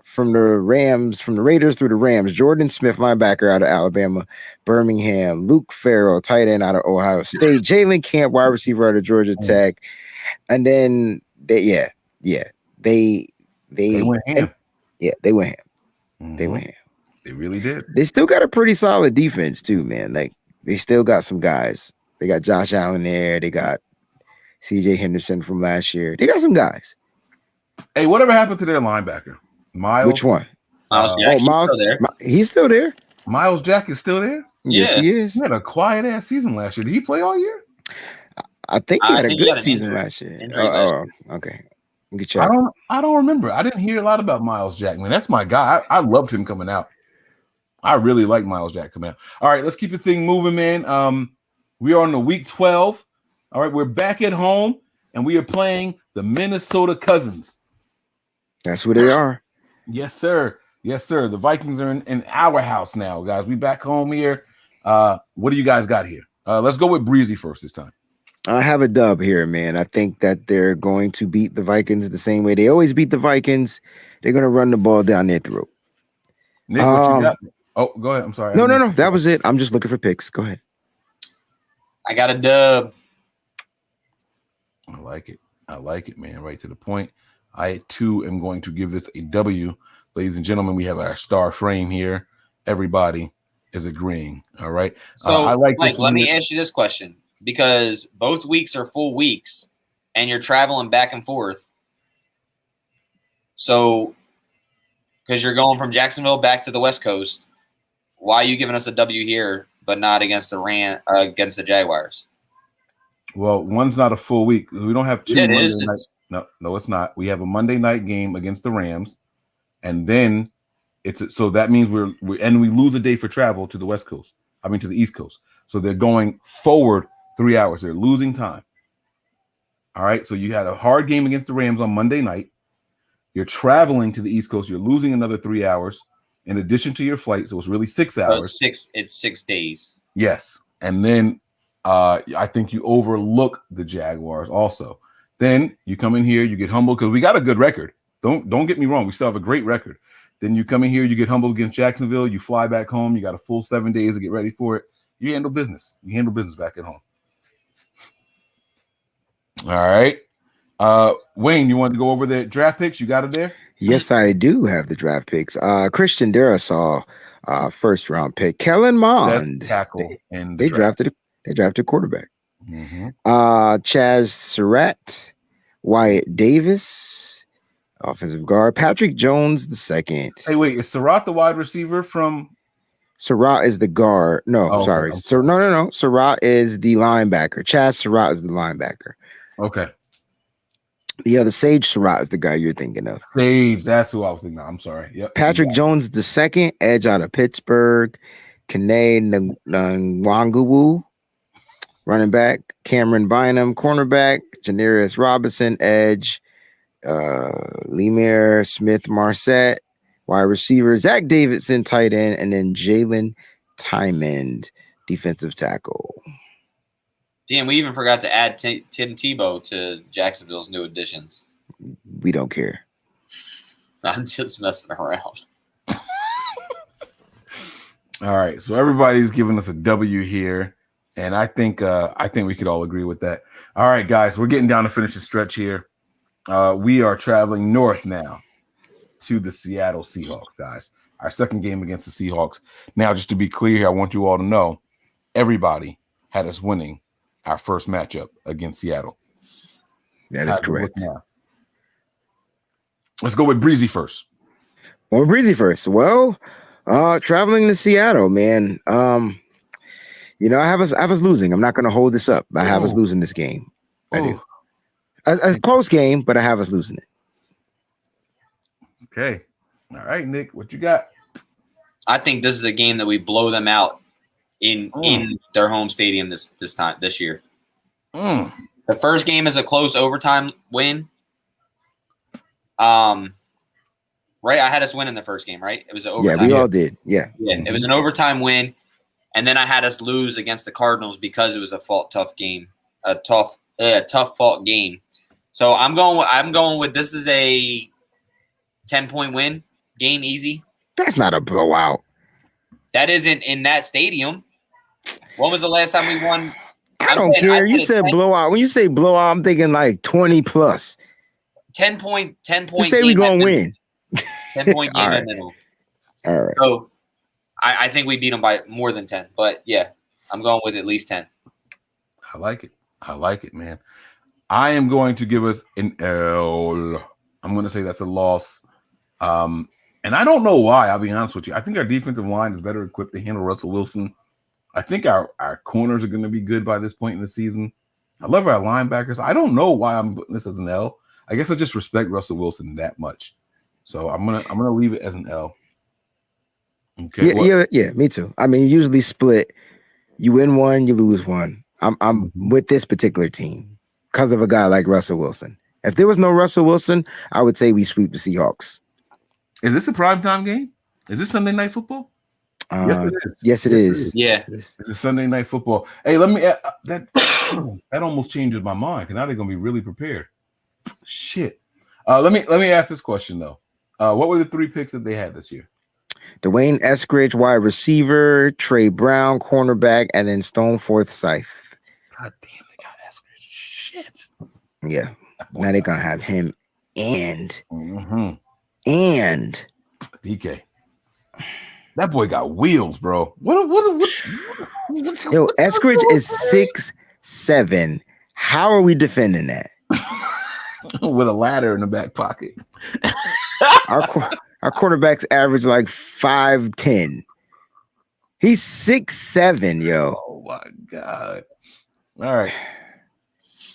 Speaker 8: from the Rams, from the Raiders through the Rams. Jordan Smith, linebacker out of Alabama, Birmingham. Luke Farrell, tight end out of Ohio State. Jalen Camp, wide receiver out of Georgia Tech. And then they
Speaker 9: went ham.
Speaker 8: They went ham. They went ham.
Speaker 9: They really did.
Speaker 8: They still got a pretty solid defense too, man. Like they still got some guys. They got Josh Allen there. They got CJ Henderson from last year. They got some guys.
Speaker 9: Hey, whatever happened to their linebacker? Miles.
Speaker 8: Which one?
Speaker 7: Miles Jack,
Speaker 8: Miles.
Speaker 7: still there.
Speaker 8: He's still there.
Speaker 9: Miles Jack is still there?
Speaker 8: Yes, he is.
Speaker 9: He had a quiet ass season last year. Did he play all year?
Speaker 8: I think he had a good season last year. Okay.
Speaker 9: I don't remember. I didn't hear a lot about Miles Jack, man. That's my guy. I loved him coming out. I really like Miles Jack coming out. All right, let's keep the thing moving, man. We are on the week 12. All right, we're back at home, and we are playing the Minnesota Cousins.
Speaker 8: That's who they are.
Speaker 9: Yes, sir. Yes, sir. The Vikings are in our house now, guys. We back home here. What do you guys got here? Let's go with Breezy first this time.
Speaker 8: I have a dub here, man. I think that they're going to beat the Vikings the same way they always beat the Vikings. They're going to run the ball down their throat.
Speaker 9: Nick, what you got? Oh, go ahead. I'm sorry.
Speaker 8: No. That was it. I'm just looking for picks. Go ahead.
Speaker 7: I got a dub.
Speaker 9: I like it, man. Right to the point. I, too, am going to give this a W. Ladies and gentlemen, we have our star frame here. Everybody is agreeing. All right.
Speaker 7: So,
Speaker 9: I like
Speaker 7: Mike,
Speaker 9: this.
Speaker 7: let me ask you this question, because both weeks are full weeks and you're traveling back and forth. So, because you're going from Jacksonville back to the West Coast, why are you giving us a W here, but not against the Jaguars?
Speaker 9: Well, one's not a full week. We don't have two Monday
Speaker 7: nights.
Speaker 9: nights. No, it's not. We have a Monday night game against the Rams, and then so that means we lose a day for travel to the West Coast. I mean to the East Coast. So they're going forward 3 hours. They're losing time. All right. So you had a hard game against the Rams on Monday night. You're traveling to the East Coast. You're losing another 3 hours in addition to your flight. So it's really 6 hours.
Speaker 7: It's 6 days.
Speaker 9: Yes. And then I think you overlook the Jaguars also. Then you come in here, you get humbled because we got a good record. Don't get me wrong. We still have a great record. Then you come in here, you get humbled against Jacksonville. You fly back home. You got a full 7 days to get ready for it. You handle business. You handle business back at home. All right. Wayne, you want to go over the draft picks? You got it there?
Speaker 8: Yes, I do have the draft picks. Christian Darrisaw, first round pick. Kellen Mond,
Speaker 9: tackle, and
Speaker 8: they drafted quarterback.
Speaker 9: Mm-hmm.
Speaker 8: Chaz Surratt, Wyatt Davis, offensive guard. Patrick Jones the second.
Speaker 9: Hey, wait, is Surratt the wide receiver from?
Speaker 8: Surratt is the guard. No, sorry.
Speaker 9: Okay.
Speaker 8: So no. Surratt is the linebacker. Chaz Surratt is the linebacker.
Speaker 9: Okay.
Speaker 8: The other Sage Surratt is the guy you're thinking of.
Speaker 9: Sage, that's who I was thinking of. I'm sorry. Yep.
Speaker 8: Patrick Jones the second, edge out of Pittsburgh. Kene Nwangwu, running back. Cameron Bynum, cornerback. Janarius Robinson, edge. Lemire Smith-Marset, wide receiver. Zach Davidson, tight end. And then Jalen Tymond, defensive tackle.
Speaker 7: Damn, we even forgot to add Tim Tebow to Jacksonville's new additions.
Speaker 8: We don't care.
Speaker 7: I'm just messing around.
Speaker 9: All right, so everybody's giving us a W here, and I think we could all agree with that. All right, guys, we're getting down to finish the stretch here. We are traveling north now to the Seattle Seahawks, guys. Our second game against the Seahawks. Now, just to be clear here, I want you all to know everybody had us winning our first matchup against Seattle.
Speaker 8: That is correct.
Speaker 9: Let's go with Breezy first.
Speaker 8: Well, Breezy first. Well, traveling to Seattle, man. I have us losing. I'm not going to hold this up. I have us losing this game. I do. A close game, but I have us losing it.
Speaker 9: Okay. All right, Nick, what you got?
Speaker 7: I think this is a game that we blow them out in their home stadium this year. The first game is a close overtime win. We're right? I had us win in the first game, right? It was an
Speaker 8: Yeah,
Speaker 7: overtime.
Speaker 8: we all did. Yeah.
Speaker 7: Yeah, it was an overtime win, and then I had us lose against the Cardinals because it was a tough game, a tough fought game. So I'm going with this is a 10-point win, game easy.
Speaker 8: That's not a blowout.
Speaker 7: That isn't in that stadium. When was the last time we won?
Speaker 8: I don't care. You said blowout. When you say blowout, I'm thinking like 20 plus.
Speaker 7: 10 point.
Speaker 8: Just say we gonna win.
Speaker 7: 10-point game
Speaker 8: All right.
Speaker 7: at minimum.
Speaker 8: All right.
Speaker 7: So I think we beat them by more than 10. But yeah, I'm going with at least 10.
Speaker 9: I like it, man. I am going to give us an L. I'm going to say that's a loss. And I don't know why, I'll be honest with you. I think our defensive line is better equipped to handle Russell Wilson. I think our corners are going to be good by this point in the season. I love our linebackers. I don't know why I'm putting this as an L. I guess I just respect Russell Wilson that much. So I'm gonna leave it as an L. Okay.
Speaker 8: Yeah, me too. I mean, you usually split. You win one, you lose one. I'm with this particular team because of a guy like Russell Wilson. If there was no Russell Wilson, I would say we sweep the Seahawks.
Speaker 9: Is this a primetime game? Is this Sunday Night Football? Yes, it is.
Speaker 8: Yes, it is.
Speaker 7: Yeah,
Speaker 8: yes, it is.
Speaker 9: It's a Sunday Night Football. Hey, let me that almost changes my mind because now they're gonna be really prepared. Shit. Let me ask this question though. What were the 3 picks that they had this year?
Speaker 8: Dwayne Eskridge, wide receiver, Trey Brown, cornerback, and then Stone Forsythe.
Speaker 9: God damn, they got Eskridge. Shit.
Speaker 8: Yeah. Now they're gonna have him and
Speaker 9: DK. That boy got wheels, bro. What
Speaker 8: Yo, Eskridge is 6'7". How are we defending that?
Speaker 9: With a ladder in the back pocket.
Speaker 8: Our quarterbacks average like 5'10". He's 6'7", yo.
Speaker 9: Oh my God. All right.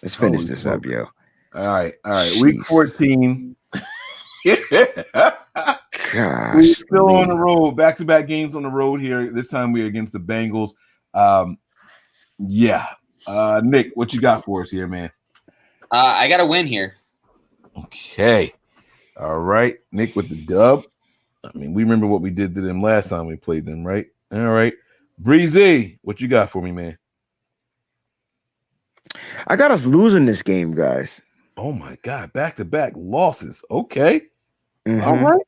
Speaker 8: Let's finish this up, yo.
Speaker 9: All right.
Speaker 8: Jeez.
Speaker 9: Week 14.
Speaker 8: Gosh,
Speaker 9: we're still on the road. Back-to-back games on the road here. This time we're against the Bengals. Nick, what you got for us here, man?
Speaker 7: I got a win here.
Speaker 9: Okay. All right. Nick with the dub. I mean, we remember what we did to them last time we played them, right? All right. Breezy, what you got for me, man?
Speaker 8: I got us losing this game, guys.
Speaker 9: Oh, my God. Back-to-back losses. Okay.
Speaker 8: Mm-hmm.
Speaker 9: All right.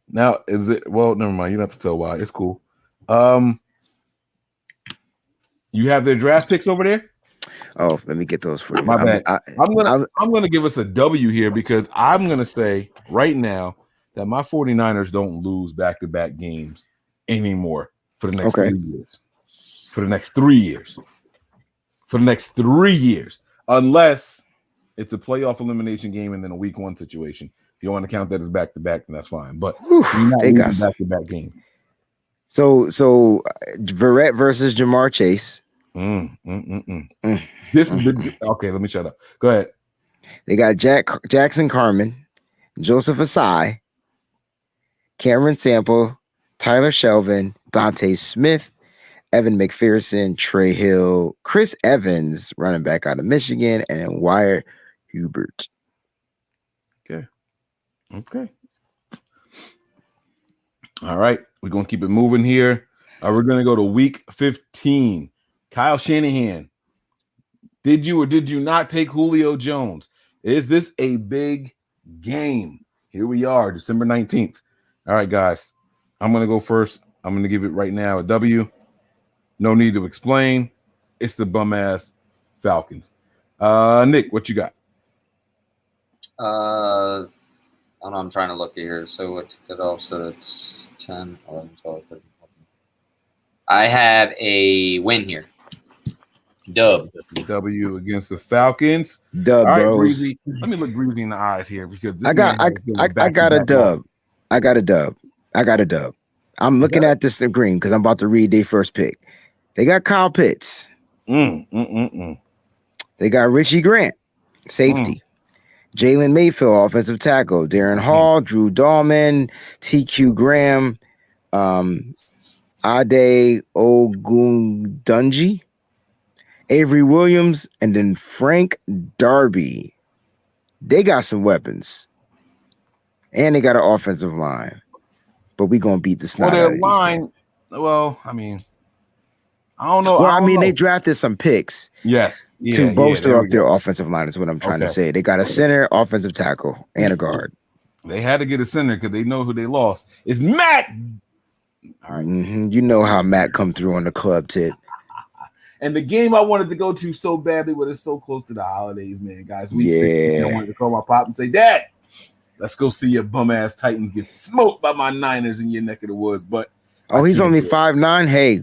Speaker 9: Now, is it – well, never mind. You don't have to tell why. It's cool. You have their draft picks over there?
Speaker 8: Oh, let me get those for you.
Speaker 9: My bad. I'm gonna give us a W here because I'm gonna say right now that my 49ers don't lose back-to-back games anymore for the next 3 years. For the next 3 years. For the next 3 years. Unless it's a playoff elimination game and then a week 1 situation. If you want to count that as back-to-back, then that's fine. But
Speaker 8: they got
Speaker 9: back-to-back game.
Speaker 8: So Verrett versus Jamar Chase.
Speaker 9: This is okay. Let me shut up. Go ahead.
Speaker 8: They got Jackson Carman, Joseph Asai, Cameron Sample, Tyler Shelvin, Dante Smith, Evan McPherson, Trey Hill, Chris Evans, running back out of Michigan, and Wyatt Hubert.
Speaker 9: Okay. All right. We're going to keep it moving here. We're going to go to week 15. Kyle Shanahan. Did you or did you not take Julio Jones? Is this a big game? Here we are, December 19th. All right, guys. I'm going to go first. I'm going to give it right now a W. No need to explain. It's the bum-ass Falcons. Nick, what you got?
Speaker 7: I don't know. I'm trying to look here. So let's get off. So it's 10, 11, 12, 13, 14. I have a win here. Dub.
Speaker 9: W against the Falcons.
Speaker 8: Dub,
Speaker 9: all right,
Speaker 8: bros.
Speaker 9: Breezy. Let me look Breezy in the eyes here because this
Speaker 8: I got a dub. I got a dub. I'm looking at this green because I'm about to read their first pick. They got Kyle Pitts. They got Richie Grant, safety. Jalen Mayfield, offensive tackle. Darren Hall, Drew Dahlman, TQ Graham, Ade Ogundunji, Avery Williams, and then Frank Darby. They got some weapons. And they got an offensive line. But we gonna beat the snot out of these guys.
Speaker 9: Well, I mean, I don't know.
Speaker 8: Well,
Speaker 9: I mean,
Speaker 8: they drafted some picks to bolster up their offensive line is what I'm trying to say. They got a center, offensive tackle, and a guard.
Speaker 9: They had to get a center because they know who they lost. It's Matt.
Speaker 8: You know how Matt come through on the club tip.
Speaker 9: And the game I wanted to go to so badly, but it's so close to the holidays, man, guys. Week 16, I wanted to call my pop and say, Dad, let's go see your bum ass Titans get smoked by my Niners in your neck of the woods. But
Speaker 8: he's only 5'9". Hey,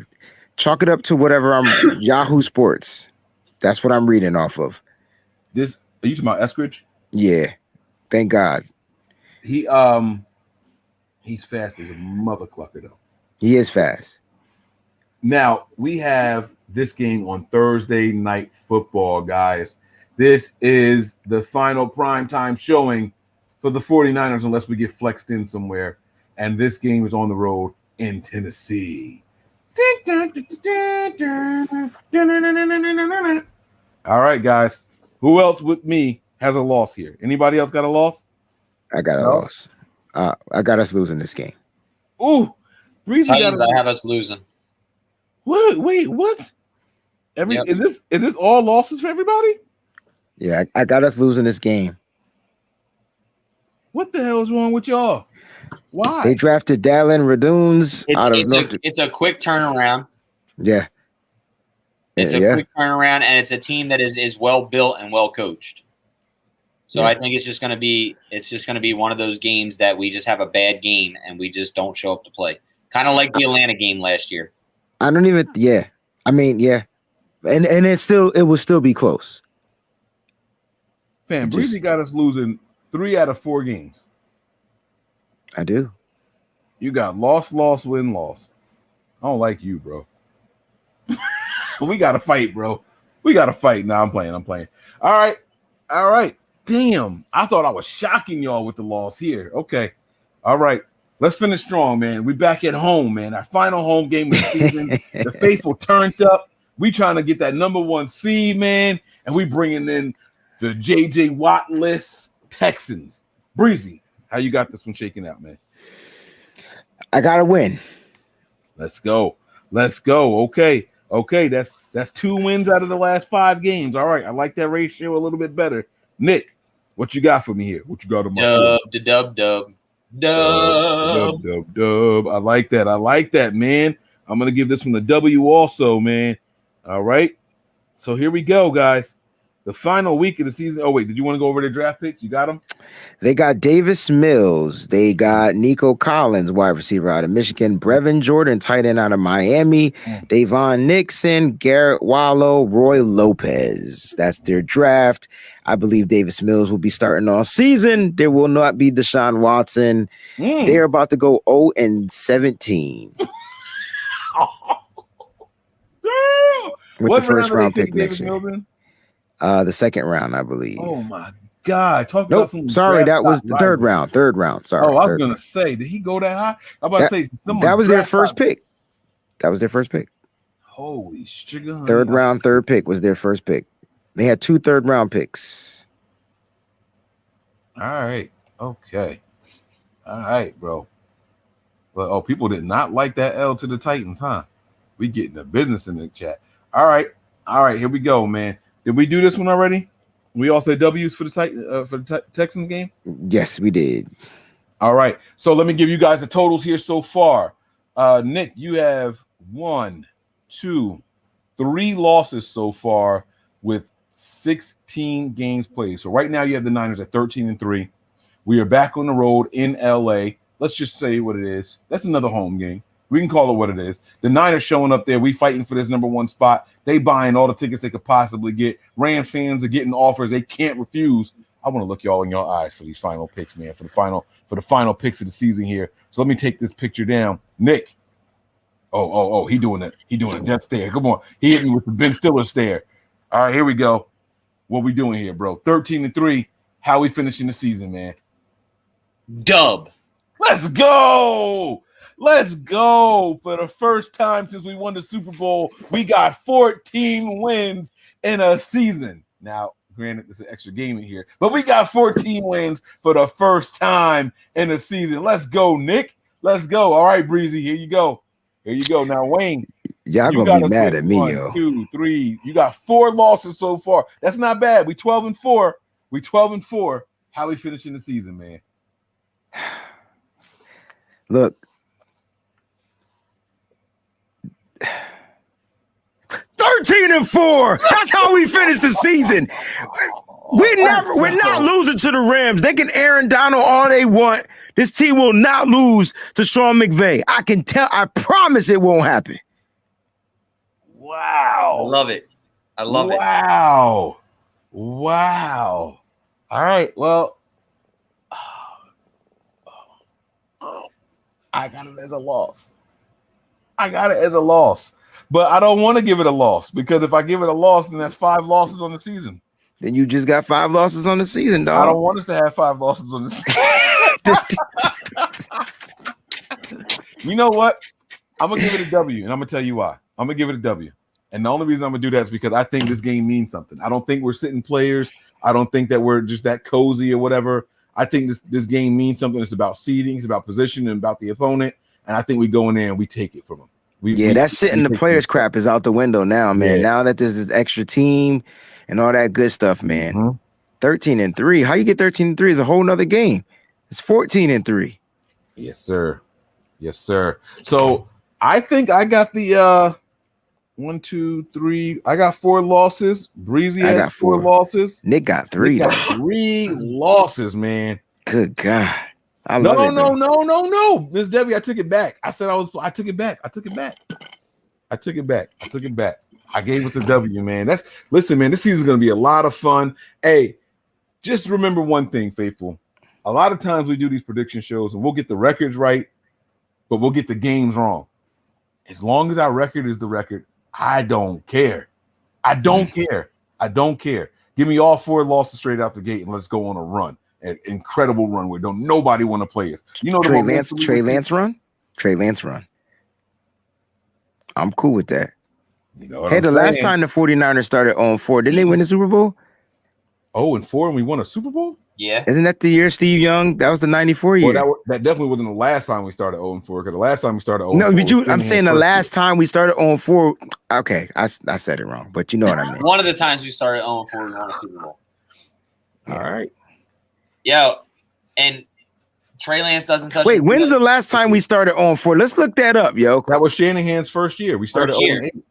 Speaker 8: chalk it up to whatever I'm Yahoo Sports. That's what I'm reading off of.
Speaker 9: Are you talking about Eskridge?
Speaker 8: Yeah. Thank God.
Speaker 9: He's fast as a mother clucker, though.
Speaker 8: He is fast.
Speaker 9: Now, we have this game on Thursday Night Football, guys. This is the final primetime showing for the 49ers unless we get flexed in somewhere. And this game is on the road in Tennessee. All right, guys. Who else with me has a loss here? Anybody else got a loss?
Speaker 8: I got a loss. I got us losing this game.
Speaker 9: Ooh.
Speaker 7: Titans, I have us losing.
Speaker 9: Wait, what? Is this all losses for everybody?
Speaker 8: Yeah, I got us losing this game.
Speaker 9: What the hell is wrong with y'all? Why?
Speaker 8: They drafted Dallin Raduns out of North.
Speaker 7: It's a quick turnaround.
Speaker 8: Yeah.
Speaker 7: It's a quick turnaround, and it's a team that is well built and well coached. So I think it's just going to be one of those games that we just have a bad game and we just don't show up to play. Kind of like the Atlanta game last year.
Speaker 8: I don't even. Yeah. I mean, yeah. And it will still be close.
Speaker 9: Fam, Breezy got us losing 3 out of 4 games.
Speaker 8: I do.
Speaker 9: You got loss, win, loss. I don't like you, bro. We got to fight, bro. We got to fight. Nah, I'm playing. All right. Damn. I thought I was shocking y'all with the loss here. Okay. All right. Let's finish strong, man. We back at home, man. Our final home game of the season. The faithful turned up. We trying to get that number 1 seed, man. And we bringing in the J.J. Watt-less Texans. Breezy, how you got this one shaking out, man?
Speaker 8: I got to win.
Speaker 9: Let's go. Okay. That's 2 wins out of the last 5 games. All right. I like that ratio a little bit better. Nick, what you got for me here? What you got on my Dub. I like that, man. I'm going to give this one a W also, man. All right. So here we go, guys. The final week of the season. Oh, wait. Did you want to go over the draft picks? You got them?
Speaker 8: They got Davis Mills. They got Nico Collins, wide receiver out of Michigan. Brevin Jordan, tight end out of Miami. Davon Nixon, Garrett Wallow, Roy Lopez. That's their draft. I believe Davis Mills will be starting all season. There will not be Deshaun Watson. They're about to go 0-17. With the first round pick next year. The second round, I believe.
Speaker 9: Oh my God!
Speaker 8: That was the third round. Sorry.
Speaker 9: Oh, I was gonna say, did he go that high? I'm about to say
Speaker 8: that was their first pick.
Speaker 9: Holy sugar!
Speaker 8: Third round, third pick was their first pick. They had 2 third-round picks.
Speaker 9: All right. Okay. All right, bro. But people did not like that L to the Titans, huh? We getting the business in the chat. All right. Here we go, man. Did we do this one already? We all said W's for the Texans game?
Speaker 8: Yes, we did.
Speaker 9: All right. So let me give you guys the totals here so far. Nick, you have 1, 2, 3 losses so far with 16 games played. So right now you have the Niners at 13-3. We are back on the road in LA. Let's just say what it is. That's another home game. We can call it what it is. The Niners showing up there. We fighting for this number 1 spot. They buying all the tickets they could possibly get. Rams fans are getting offers they can't refuse. I want to look y'all in your eyes for these final picks, man. For the final picks of the season here. So let me take this picture down. Nick. Oh, he doing it. He doing a death stare. Come on. He hit me with the Ben Stiller stare. All right, here we go. What we doing here, bro? 13-3. How we finishing the season, man?
Speaker 7: Dub.
Speaker 9: Let's go. For the first time since we won the Super Bowl, we got 14 wins in a season. Now, Granted, there's an extra game in here, but we got 14 wins for the first time in the season. Let's go, Nick. Let's go. All right, Breezy, here you go. Here you go. Now, Wayne,
Speaker 8: y'all gonna be mad at me, yo.
Speaker 9: 1, 2, 3. You got 4 losses so far. That's not bad. We 12-4. We 12-4. How we finishing the season, man?
Speaker 8: Look. 13-4. That's how we finish the season. We're not losing to the Rams. They can Aaron Donald all they want. This team will not lose to Sean McVay. I promise it won't happen.
Speaker 9: Wow.
Speaker 7: I love it.
Speaker 9: Wow. Wow. All right. Well, I got it as a loss. But I don't want to give it a loss because if I give it a loss, then that's 5 losses on the season.
Speaker 8: Then you just got 5 losses on the season, dog.
Speaker 9: I don't want us to have 5 losses on the season. You know what? I'm going to give it a W, and I'm going to tell you why. I'm going to give it a W. And the only reason I'm going to do that is because I think this game means something. I don't think we're sitting players. I don't think that we're just that cozy or whatever. I think this game means something. It's about seeding. It's about position and about the opponent. And I think we go in there and we take it from them.
Speaker 8: That sitting the players crap is out the window now, man. Yeah. Now that there's this extra team and all that good stuff, man. 13-3. How you get 13-3 is a whole nother game. It's 14-3.
Speaker 9: Yes, sir. Yes, sir. So I think I got the 1, 2, 3. I got 4 losses. Breezy has 4 losses.
Speaker 8: Nick got 3.
Speaker 9: Nick got 3 losses, man.
Speaker 8: Good God.
Speaker 9: No, Miss Debbie, I took it back. I took it back. I gave us a W, man. Listen, man, this season's gonna be a lot of fun. Hey, just remember one thing, faithful. A lot of times we do these prediction shows and we'll get the records right, but we'll get the games wrong. As long as our record is the record, I don't care. I don't care. Give me all 4 losses straight out the gate and let's go on a run. An incredible run where don't nobody want to play us. You know,
Speaker 8: Trey Lance run. I'm cool with that.
Speaker 9: You know
Speaker 8: hey, the last time the 49ers started 0-4, didn't they win the Super Bowl?
Speaker 9: 0-4 and we won a Super Bowl?
Speaker 7: Yeah.
Speaker 8: Isn't that the year Steve Young? That was the 94 year.
Speaker 9: Well, that definitely wasn't the last time we started 0-4 because the last time we started 0-4.
Speaker 8: No, but I'm saying the last time we started 0-4. Okay, I said it wrong, but you know what I mean.
Speaker 7: One of the times we started 0-4 and won a Super Bowl.
Speaker 9: All right.
Speaker 7: Yo, and Trey Lance doesn't touch.
Speaker 8: Wait, when's the last time we started 0-4? Let's look that up, yo.
Speaker 9: That was Shanahan's first year. We started 0-8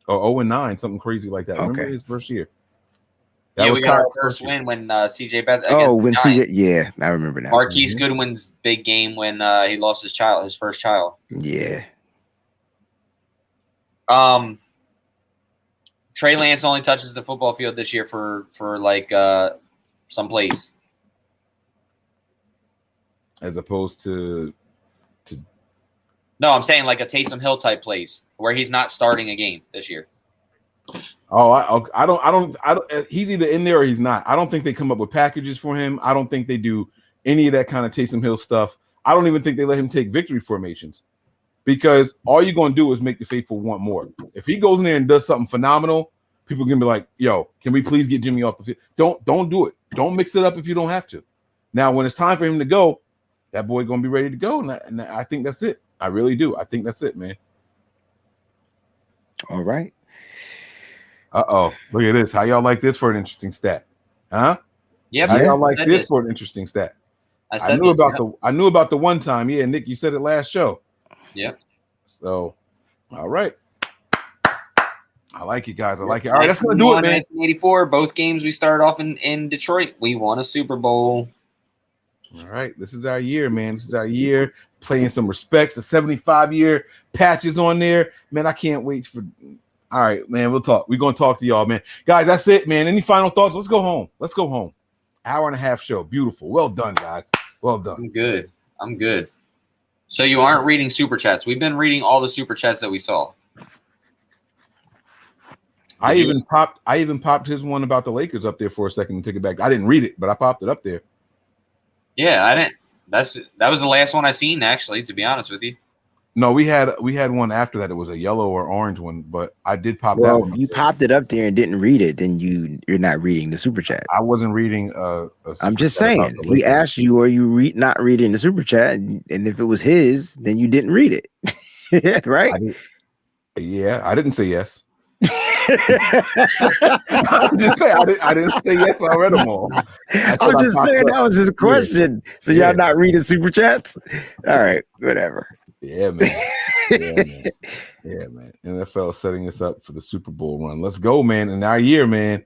Speaker 9: or 0-9, something crazy like that.
Speaker 8: Okay.
Speaker 9: Remember his first year?
Speaker 7: We got our first win when CJ Bet.
Speaker 8: When CJ, yeah, I remember that.
Speaker 7: Marquise Goodwin's big game when he lost his first child.
Speaker 8: Yeah.
Speaker 7: Trey Lance only touches the football field this year for like some plays.
Speaker 9: As opposed to
Speaker 7: no, I'm saying like a Taysom Hill type plays where he's not starting a game this year.
Speaker 9: Oh, I don't. He's either in there or he's not. I don't think they come up with packages for him. I don't think they do any of that kind of Taysom Hill stuff. I don't even think they let him take victory formations because all you're going to do is make the faithful want more. If he goes in there and does something phenomenal, people are going to be like, "Yo, can we please get Jimmy off the field?" Don't do it. Don't mix it up if you don't have to. Now, when it's time for him to go, that boy going to be ready to go, and I think that's it. I really do. I think that's it, man.
Speaker 8: All right.
Speaker 9: Uh-oh. Look at this. How y'all like this for an interesting stat? Huh?
Speaker 7: Yeah.
Speaker 9: How y'all like this for an interesting stat? I knew about the one time. Yeah, Nick, you said it last show.
Speaker 7: Yep.
Speaker 9: So, all right. I like it, guys. I like it. All right, that's going to do it, man.
Speaker 7: 1984, both games we started off in Detroit. We won a Super Bowl.
Speaker 9: All right, this is our year, man. This is our year. Playing some respects. The 75-year patches on there. Man, I can't wait for – all right, man, we'll talk. We're going to talk to y'all, man. Guys, that's it, man. Any final thoughts? Let's go home. Hour and a half show. Beautiful. Well done, guys. Well done.
Speaker 7: I'm good. So you aren't reading Super Chats. We've been reading all the Super Chats that we saw.
Speaker 9: I even popped his one about the Lakers up there for a second and took it back. I didn't read it, but I popped it up there.
Speaker 7: Yeah, I didn't. That was the last one I seen, actually, to be honest with you.
Speaker 9: No, we had one after that. It was a yellow or orange one, but I did pop that
Speaker 8: Well,
Speaker 9: one.
Speaker 8: if you popped it up there and didn't read it, then you're not reading the super chat.
Speaker 9: I wasn't reading.
Speaker 8: I'm just saying. He asked you, "Are you not reading the super chat?" And if it was his, then you didn't read it, right?
Speaker 9: I didn't say yes. I'm just saying. I didn't say yes. I read them all.
Speaker 8: I'm just saying that was his question. Yeah. So y'all not reading super chats? All right, whatever.
Speaker 9: Yeah, man. Yeah, man. NFL setting us up for the Super Bowl run. Let's go, man. In our year, man.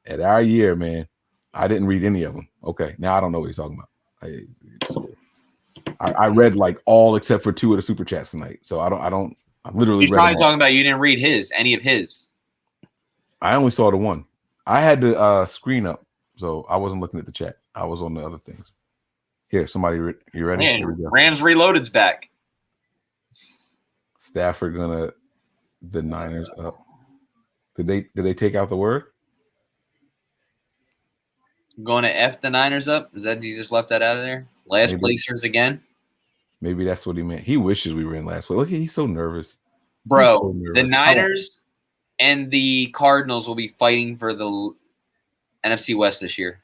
Speaker 9: At our year, man. I didn't read any of them. Okay, now I don't know what he's talking about. I read like all except for 2 of the super chats tonight. So I literally.
Speaker 7: He's probably talking about you didn't read any of his. I
Speaker 9: only saw the one. I had the screen up, so I wasn't looking at the chat. I was on the other things. Here, somebody, you ready?
Speaker 7: Man,
Speaker 9: Here we go.
Speaker 7: Rams Reloaded's back.
Speaker 9: Stafford the Niners up. Did they take out the word?
Speaker 7: Going to F the Niners up? Is that you just left that out of there? Last placers again?
Speaker 9: Maybe that's what he meant. He wishes we were in last week. Look, he's so nervous.
Speaker 7: Bro, so nervous. The Niners and the Cardinals will be fighting for the NFC West this year.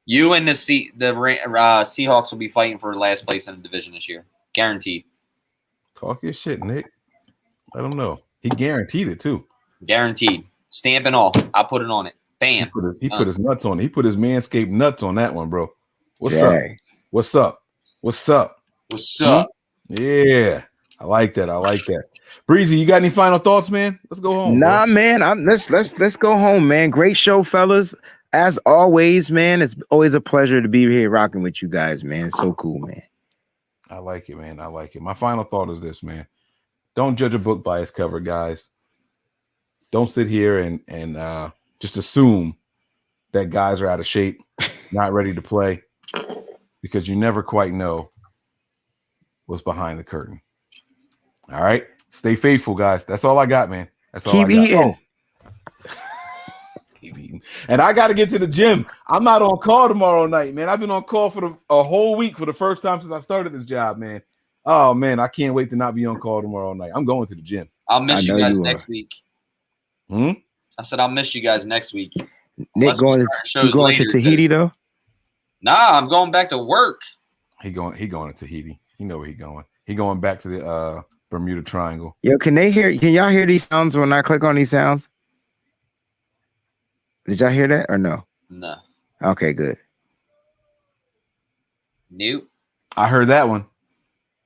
Speaker 7: You and the Seahawks will be fighting for last place in the division this year. Guaranteed.
Speaker 9: Talk your shit, Nick. I don't know. He guaranteed it, too.
Speaker 7: Guaranteed. Stamp and all. I put it on it. Bam.
Speaker 9: He put his nuts on it. He put his Manscaped nuts on that one, bro. What's up? What's up? What's up?
Speaker 7: What's up?
Speaker 9: Yeah. I like that. Breezy, you got any final thoughts, man? Let's go home.
Speaker 8: Nah, bro. Man. Let's go home, man. Great show, fellas. As always, man. It's always a pleasure to be here rocking with you guys, man. It's so cool, man.
Speaker 9: I like it, man. I like it. My final thought is this, man. Don't judge a book by its cover, guys. Don't sit here and just assume that guys are out of shape, not ready to play, because you never quite know what's behind the curtain. All right? Stay faithful, guys. That's all I got, man. That's all I got.
Speaker 8: Keep eating.
Speaker 9: Keep eating. And I got to get to the gym. I'm not on call tomorrow night, man. I've been on call for a whole week for the first time since I started this job, man. Oh, man, I can't wait to not be on call tomorrow night. I'm going to the gym.
Speaker 7: I'll miss you guys next week.
Speaker 9: I
Speaker 7: said I'll miss you guys next week.
Speaker 8: Nick going to Tahiti, though?
Speaker 7: Nah, I'm going back to work.
Speaker 9: He going to Tahiti. You know where he going. He going back to the Bermuda Triangle.
Speaker 8: Yo, can y'all hear these sounds when I click on these sounds? Did y'all hear that or no?
Speaker 7: No.
Speaker 8: Okay, good.
Speaker 7: Nope.
Speaker 9: I heard that one.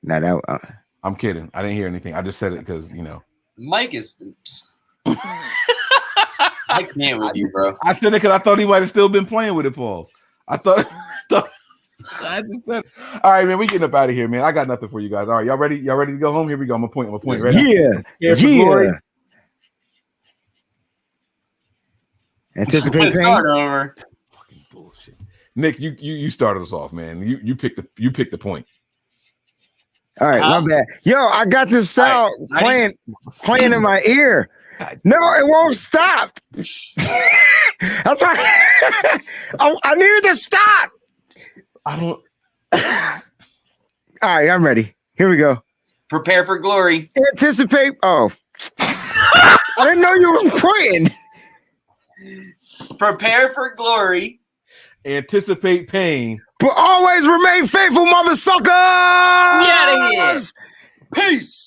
Speaker 8: No, that
Speaker 9: I'm kidding. I didn't hear anything. I just said it because,
Speaker 7: Mike is I can't with you, bro.
Speaker 9: I said it because I thought he might have still been playing with it, Paul. I thought I just said, all right, man, we getting up out of here, man. I got nothing for you guys. All right, y'all ready? Y'all ready to go home? Here we go. I'm a point. Ready?
Speaker 8: Yeah. Anticipate pain.
Speaker 7: Start over.
Speaker 9: Fucking bullshit. Nick, you started us off, man. You picked the point.
Speaker 8: All right, my bad. Yo, I got this sound playing in my ear. No, it won't stop. That's why I needed to stop.
Speaker 9: I don't.
Speaker 8: All right, I'm ready. Here we go.
Speaker 7: Prepare for glory.
Speaker 8: Anticipate. Oh, I didn't know you were pointing.
Speaker 7: Prepare for glory.
Speaker 9: Anticipate pain.
Speaker 8: But always remain faithful, mother suckers.
Speaker 7: Get out of here. Peace.